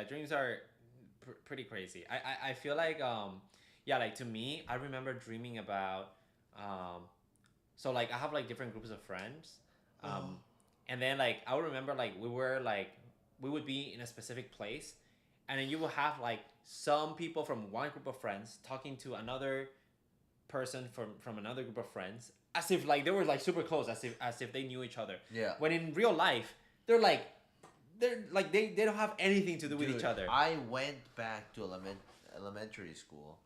Dreams are pretty crazy. I feel like like to me, I remember dreaming about so like I have like different groups of friends, and then like I would remember like we would be in a specific place, and then you will have like some people from one group of friends talking to another person from another group of friends as if like they were like super close, as if they knew each other. Yeah. When in real life, they don't have anything to do with each other. I went back to elementary school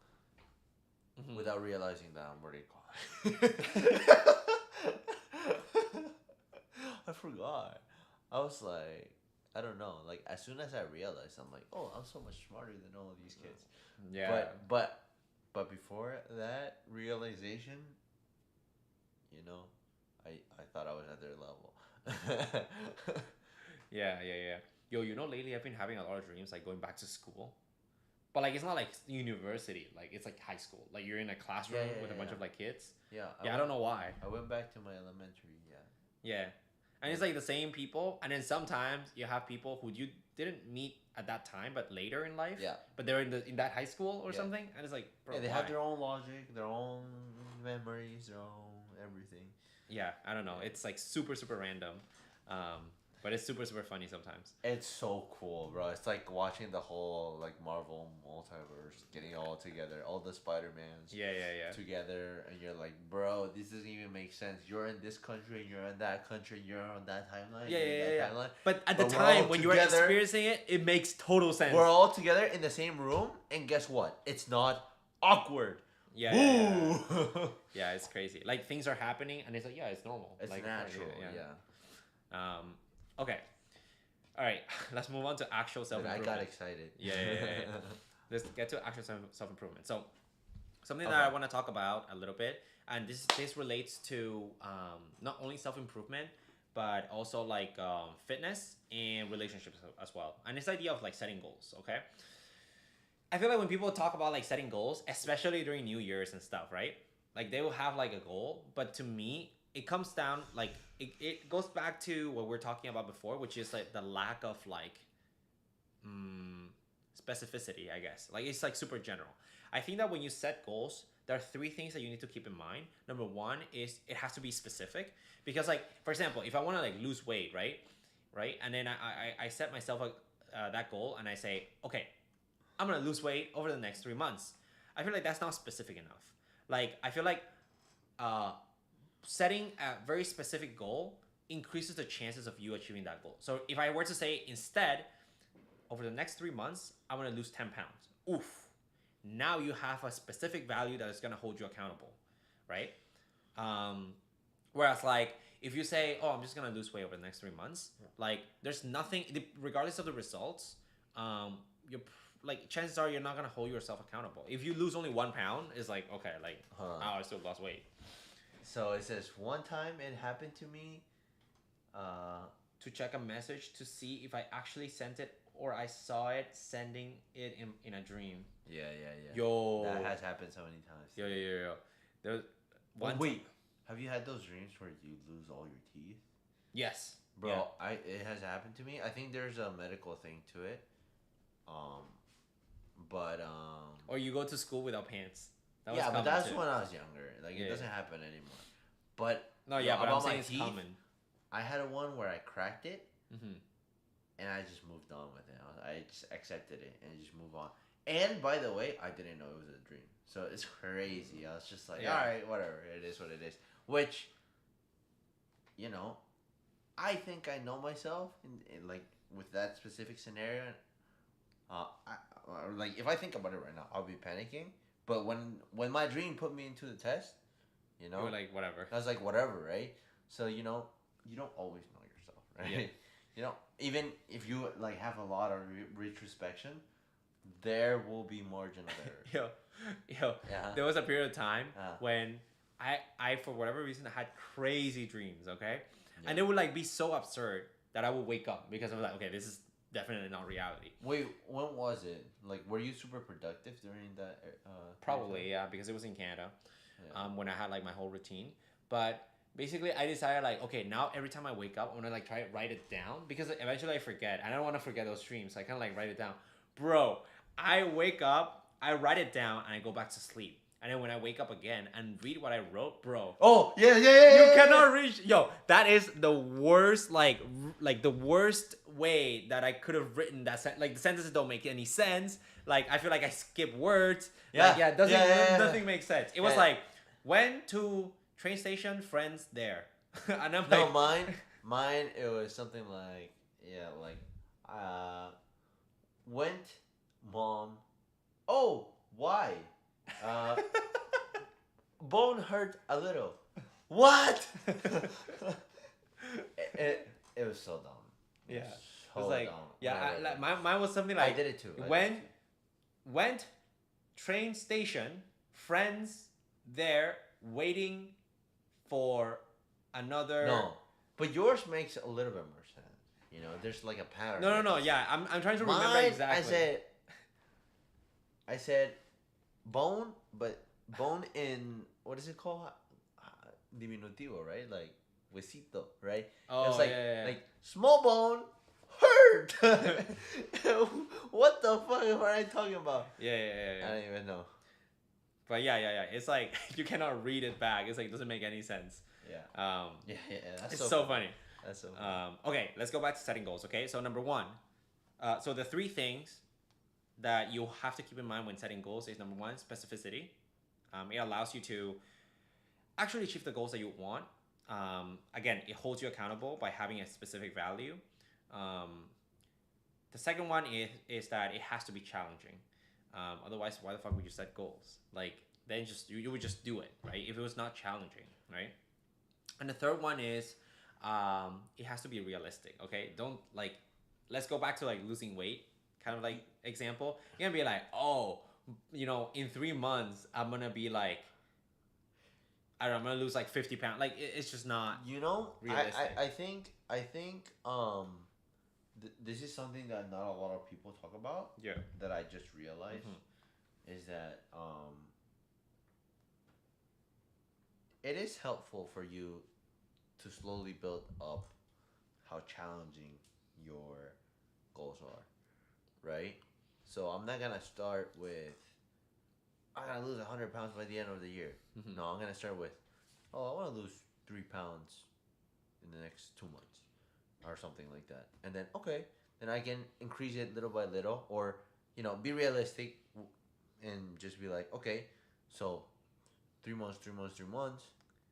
without realizing that I'm already caught. I forgot. I was like, I don't know. Like as soon as I realized, I'm like, oh, I'm so much smarter than all of these kids. Yeah. But before that realization, you know, I thought I was at their level. Yeah. Yo, you know, lately I've been having a lot of dreams like going back to school, but like it's not like university, like it's like high school. Like you're in a classroom with a bunch of like kids. Yeah. I don't know why. I went back to my elementary. Yeah, and it's like the same people, and then sometimes you have people who you didn't meet at that time, but later in life. Yeah. But they're in that high school or something, and it's like, bro, they why? have their own logic, their own memories, their own everything. Yeah, I don't know. It's like super random. But it's super super funny sometimes. It's so cool, bro. It's like watching the whole like Marvel multiverse getting all together, all the Spider-Mans Yeah. together, and you're like, bro, this doesn't even make sense. You're in this country, and you're in that country, and you're on that timeline. Yeah, you're in yeah. that timeline. But at the But we're time all when you were together. experiencing it, it makes total sense. We're all together in the same room, and guess what? It's not awkward. Yeah. Boo! Yeah, it's crazy. Like things are happening, and it's like, yeah, it's normal. It's like, natural. Yeah. Okay. All right. Let's move on to actual self Dude, I improvement. got excited. Yeah. Let's get to actual self improvement. So, something Okay. that I want to talk about a little bit, and this relates to not only self improvement, but also like fitness and relationships as well. And this idea of like setting goals. Okay. I feel like when people talk about like setting goals, especially during New Year's and stuff, right? Like they will have like a goal, but to me, it comes down like it goes back to what we are talking about before, which is like the lack of like specificity, I guess. Like it's like super general. I think that when you set goals, there are three things that you need to keep in mind. Number one is it has to be specific, because like for example, if I want to like lose weight, right, and then I set myself that goal and I say, okay, I'm gonna lose weight over the next 3 months. I feel like that's not specific enough. Like I feel like setting a very specific goal increases the chances of you achieving that goal. So if I were to say instead, over the next 3 months, I'm gonna lose 10 pounds. Oof. Now you have a specific value that is gonna hold you accountable, right? Whereas like if you say, oh, I'm just gonna lose weight over the next 3 months, like there's nothing, regardless of the results, you're like chances are you're not gonna hold yourself accountable. If you lose only 1 pound, it's like okay, like oh, I still lost weight. So it says one time it happened to me. To check a message to see if I actually sent it or I saw it sending it in a dream. Yeah. Yo, That has happened so many times. Yo. There's But wait, have you had those dreams where you lose all your teeth? Yes, Bro, yeah. It has happened to me. I think there's a medical thing to it. Or you go to school without pants. But that's when I was younger. Like it doesn't happen anymore. But no, yeah, but about I'm saying my it's teeth, common. I had one where I cracked it, Mm-hmm. and I just moved on with it. I just accepted it and just move on. And by the way, I didn't know it was a dream, so it's crazy. I was just like, all right, whatever, it is what it is. Which, I think I know myself in like with that specific scenario. Like if I think about it right now, I'll be panicking. But when my dream put me into the test, you were like whatever. I was like whatever, right? So you don't always know yourself, right? Yeah. Even if you like have a lot of retrospection, there will be margin of error. Yo. Yeah. There was a period of time when I for whatever reason had crazy dreams, okay? Yeah. And they would like be so absurd that I would wake up because I was like, okay, this is definitely not reality. Wait, when was it? Like, were you super productive during that? Probably, yeah, because it was in Canada. Yeah. When I had like my whole routine, but basically I decided like, okay, now every time I wake up, I'm gonna like try to write it down because eventually I forget. I don't want to forget those dreams. So I kind of like write it down, bro. I wake up, I write it down, and I go back to sleep. And then when I wake up again and read what I wrote, bro. Oh, yeah. You cannot reach. Yo, that is the worst, like the worst way that I could have written that. Like the sentences don't make any sense. Like I feel like I skip words. Yeah. Like, nothing makes sense. It was like, went to train station, friends there. And I'm like. No, mine, it was something like, went, mom. Oh, why? Bone hurt a little. What? it was so dumb. Yeah. So it was like, dumb. Yeah, mine was something like. I did it too. Went, train station, friends there, waiting for another. No, but yours makes a little bit more sense. There's like a pattern. No. Yeah, I'm trying to remember exactly. I said, bone, but bone in what is it called? Diminutivo, right? Like huesito, right? Oh, it was like, yeah. like small bone hurt. What the fuck am I talking about? Yeah. I don't even know. But yeah. It's like you cannot read it back. It's like it doesn't make any sense. Yeah. It's so funny. That's so funny. Okay, let's go back to setting goals. Okay, so number one, so the three things that you have to keep in mind when setting goals is number one, specificity. It allows you to actually achieve the goals that you want. Again, it holds you accountable by having a specific value. Um, the second one is that it has to be challenging. Otherwise, why the fuck would you set goals? Like then just you would just do it, right? If it was not challenging, right? And the third one is it has to be realistic. Okay, don't like. Let's go back to like losing weight, kind of like example. You're gonna be like, oh, in 3 months I'm gonna be like, I don't know, I'm gonna lose like 50 pounds. Like it's just not You know, realistic. this is something that not a lot of people talk about. Yeah. That I just realized Mm-hmm. is that it is helpful for you to slowly build up how challenging your goals are, right? So I'm not gonna start with I gotta lose 100 pounds by the end of the year. Mm-hmm. No, I'm gonna start with, oh, I want to lose 3 pounds in the next 2 months, or something like that. And then okay, then I can increase it little by little, or be realistic, and just be like, okay, so 3 months, 3 months, 3 months,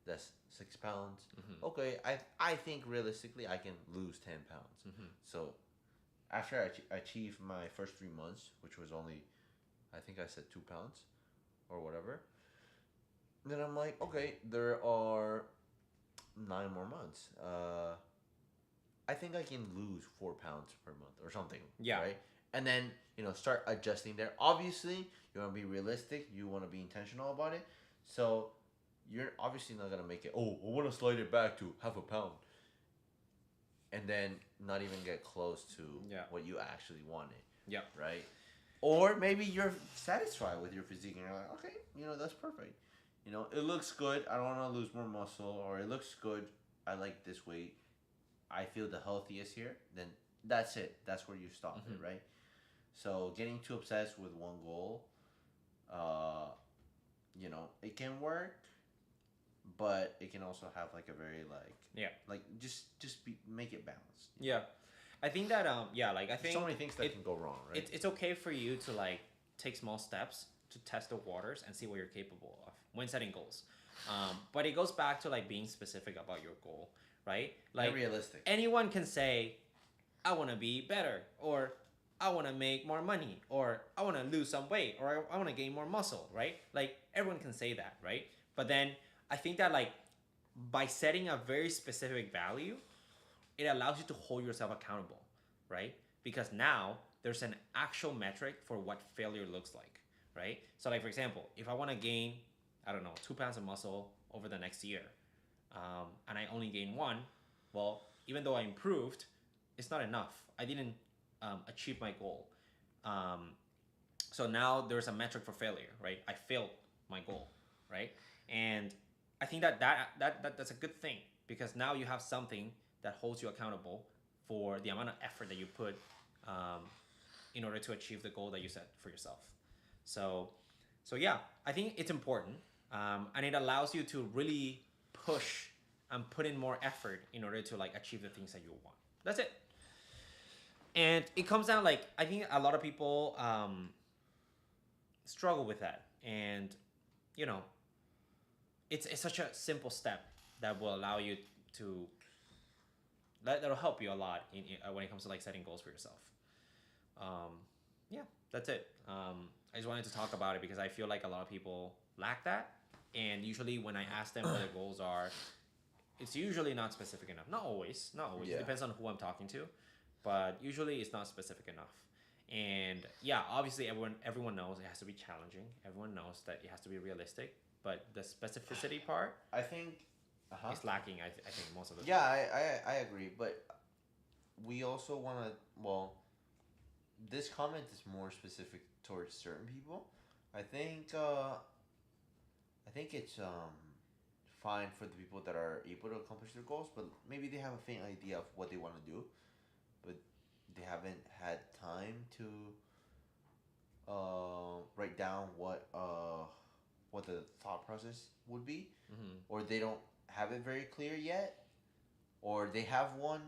that's 6 pounds. Mm-hmm. Okay, I think realistically I can lose 10 pounds. Mm-hmm. So after I achieved my first 3 months, which was only, I think I said 2 pounds or whatever. Then I'm like, okay, there are 9 more months. I think I can lose 4 pounds per month or something. Yeah. Right. And then start adjusting there. Obviously, you want to be realistic. You want to be intentional about it. So you're obviously not gonna make it. Oh, I want to slide it back to half a pound, and then not even get close to Yeah. what you actually wanted. Yeah. Right. Or maybe you're satisfied with your physique and you're like, okay, that's perfect. It looks good. I don't want to lose more muscle, or it looks good. I like this weight. I feel the healthiest here. Then that's it. That's where you stop it, right? So getting too obsessed with one goal, uh, it can work, but it can also have like a very Yeah. like just make it balanced. Yeah. I think that like I think So many things that can go wrong, right? it's okay for you to like take small steps to test the waters and see what you're capable of when setting goals. But it goes back to like being specific about your goal, right? Like And realistic. anyone can say, I want to be better, or I want to make more money, or I want to lose some weight, or I want to gain more muscle, right? Like everyone can say that, right? But then I think that like by setting a very specific value, it allows you to hold yourself accountable, right? Because now there's an actual metric for what failure looks like, right? So, like for example, if I want to gain, I don't know, 2 pounds of muscle over the next year, and I only gain one, well, even though I improved, it's not enough. I didn't achieve my goal. Um, so now there's a metric for failure, right? I failed my goal, right? And I think that's a good thing because now you have something that holds you accountable for the amount of effort that you put um, in order to achieve the goal that you set for yourself. So, so yeah, I think it's important, and it allows you to really push and put in more effort in order to like achieve the things that you want. That's it. And it comes down like I think a lot of people struggle with that, and you know, it's such a simple step that will allow you to that'll help you a lot when it comes to like setting goals for yourself. Yeah, that's it. I just wanted to talk about it because I feel like a lot of people lack that, and usually when I ask them what their goals are, it's usually not specific enough. Not always, not always. Yeah. It depends on who I'm talking to, but usually it's not specific enough. And yeah, obviously everyone knows it has to be challenging. Everyone knows that it has to be realistic, but the specificity part I think is lacking. I think most of the Yeah, I agree, but we also want to. Well, this comment is more specific towards certain people. I think. I think it's fine for the people that are able to accomplish their goals, but maybe they have a faint idea of what they want to do, but they haven't had time to write down what the thought process would be, Mhm. or they don't have it very clear yet. or they have one,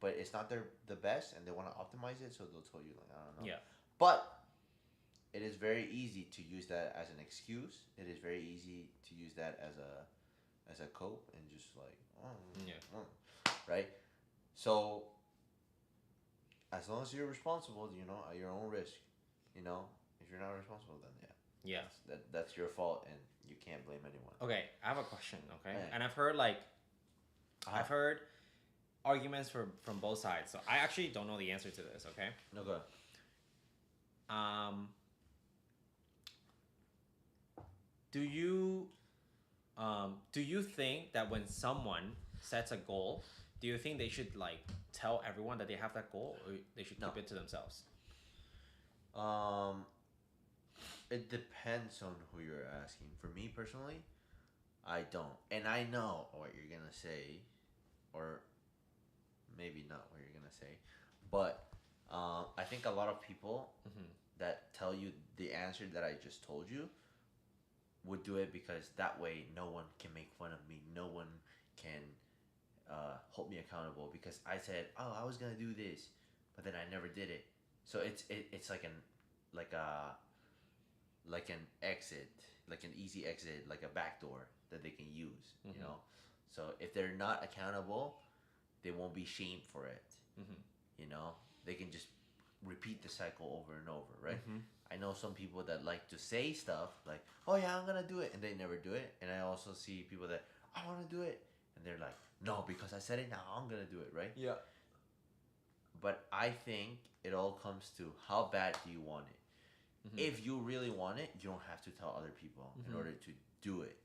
but it's not the best, and they want to optimize it, so they'll tell you like I don't know. Yeah. But it is very easy to use that as an excuse. It is very easy to use that as a cope and just like Yeah. right. So as long as you're responsible, at your own risk, if you're not responsible, then Yeah. that's your fault, and you can't blame anyone. Okay, I have a question. Okay, Yeah. and I've heard like Uh-huh. I've heard arguments from both sides, so I actually don't know the answer to this. Okay. No go. Um. Do you do you think that when someone sets a goal, do you think they should like tell everyone that they have that goal, or they should No. keep it to themselves? Um, it depends on who you're asking. For me personally, I don't, and I know what you're gonna say, or maybe not what you're gonna say, but I think a lot of people Mm-hmm. that tell you the answer that I just told you would do it because that way no one can make fun of me, no one can hold me accountable because I said, oh, I was gonna do this, but then I never did it. So it's like a like an exit, like an easy exit, like a backdoor that they can use. Mm-hmm. So if they're not accountable, they won't be shamed for it. Mm-hmm. They can just repeat the cycle over and over, right? Mm-hmm. I know some people that like to say stuff like, "Oh yeah, I'm gonna do it," and they never do it. And I also see people that I want to do it, and they're like, "No, because I said it now, I'm gonna do it," right? Yeah. But I think it all comes to how bad do you want it. Mm-hmm. If you really want it, you don't have to tell other people in Mhm. order to do it.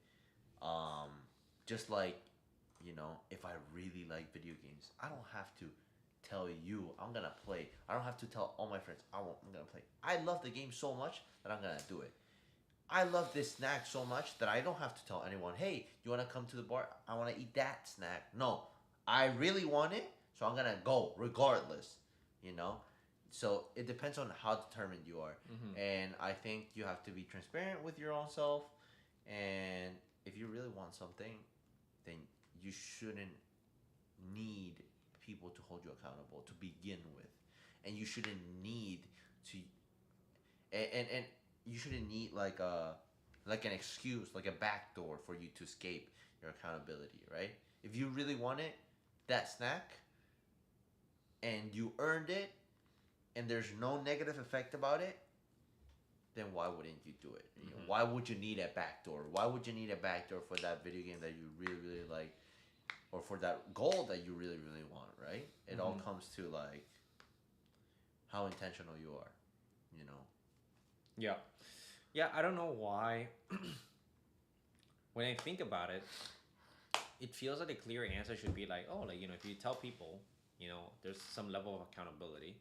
Um, just like, if I really like video games, I don't have to tell you I'm gonna play. I don't have to tell all my friends I'm gonna play. I love the game so much that I'm gonna do it. I love this snack so much that I don't have to tell anyone, hey, you wanna come to the bar? I wanna eat that snack. No, I really want it, so I'm gonna go regardless. You know, so it depends on how determined you are, Mm-hmm. and I think you have to be transparent with your own self. And if you really want something, then you shouldn't need people to hold you accountable to begin with, and you shouldn't need to, and you shouldn't need like an excuse, like a backdoor for you to escape your accountability, right? If you really want it, that snack, and you earned it, and there's no negative effect about it, then why wouldn't you do it? Mhm. Why would you need a backdoor? Why would you need a backdoor for that video game that you really, really like, or for that goal that you really, really want, right? It all Mhm. comes to like how intentional you are, you know? Yeah. Yeah, I don't know why. When I think about it, it feels like a clear answer should be like, oh, like, if you tell people, there's some level of accountability.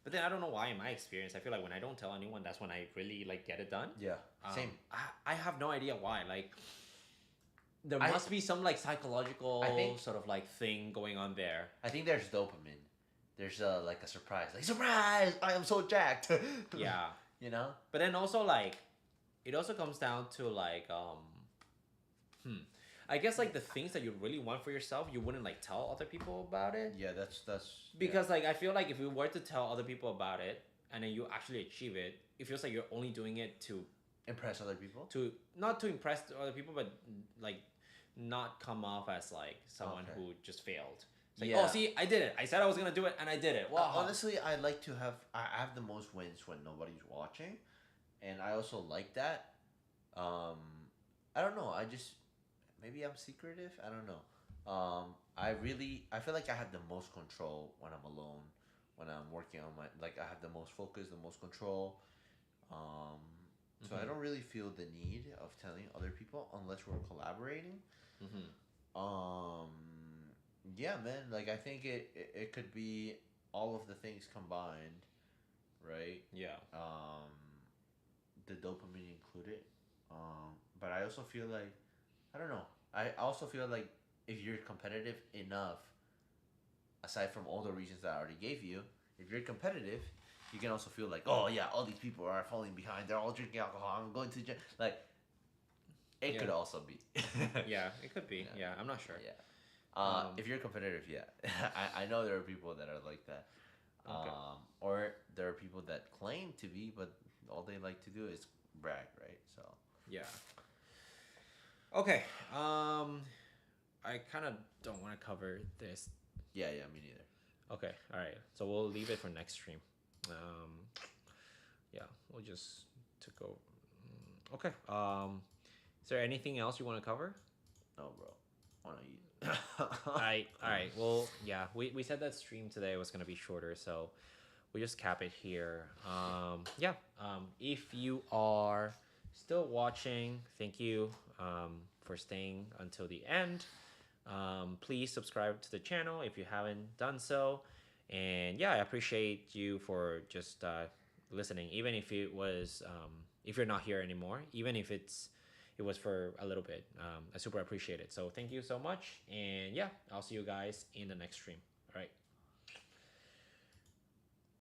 But then I don't know why, in my experience, I feel like when I don't tell anyone, that's when I really like get it done. Yeah, same. I have no idea why. Like, there I- must be some like psychological I think- sort of like thing going on there. I think there's dopamine. There's like a surprise, like surprise! I am so jacked. Yeah. You know? But then also like, it also comes down to like, I guess like the things that you really want for yourself, you wouldn't like tell other people about it. Yeah, that's Because like I feel like if you were to tell other people about it and then you actually achieve it, it feels like you're only doing it to impress other people. not to impress other people, but like not come off as like someone Okay. who just failed. It's like, Yeah. oh, see, I did it. I said I was gonna do it, and I did it. Wow. Honestly, I like to have. I have the most wins when nobody's watching, and I also like that. I don't know. I just maybe I'm secretive. I don't know. I feel like I have the most control when I'm alone, when I'm working on my like I have the most focus, the most control. So I Mhm. don't really feel the need of telling other people unless we're collaborating. Mm-hmm. Yeah, man. Like I think it could be all of the things combined, right? Yeah. The dopamine included. But I also feel like I don't know. I also feel like if you're competitive enough, aside from all the reasons that I already gave you, if you're competitive, you can also feel like, oh yeah, all these people are falling behind. They're all drinking alcohol. I'm going to gym. Like, it Yeah. could also be. Yeah, it could be. Yeah. Yeah, I'm not sure. Yeah. If you're competitive, yeah, I know there are people that are like that, Okay. or there are people that claim to be, but all they like to do is brag, right? So Yeah. Okay. I kind of don't want to cover this. yeah, yeah, me neither. Okay. All right. So we'll leave it for next stream. Um, yeah, we'll just to go. Okay. Is there anything else you want to cover? No, bro, wanna eat. All right. Well, yeah, we said that stream today was gonna be shorter, so we just cap it here. Yeah. If you are still watching, thank you for staying until the end. Please subscribe to the channel if you haven't done so. And yeah, I appreciate you for just listening, even if it was if you're not here anymore, even if it was for a little bit. I super appreciate it. So thank you so much, and yeah, I'll see you guys in the next stream. All right.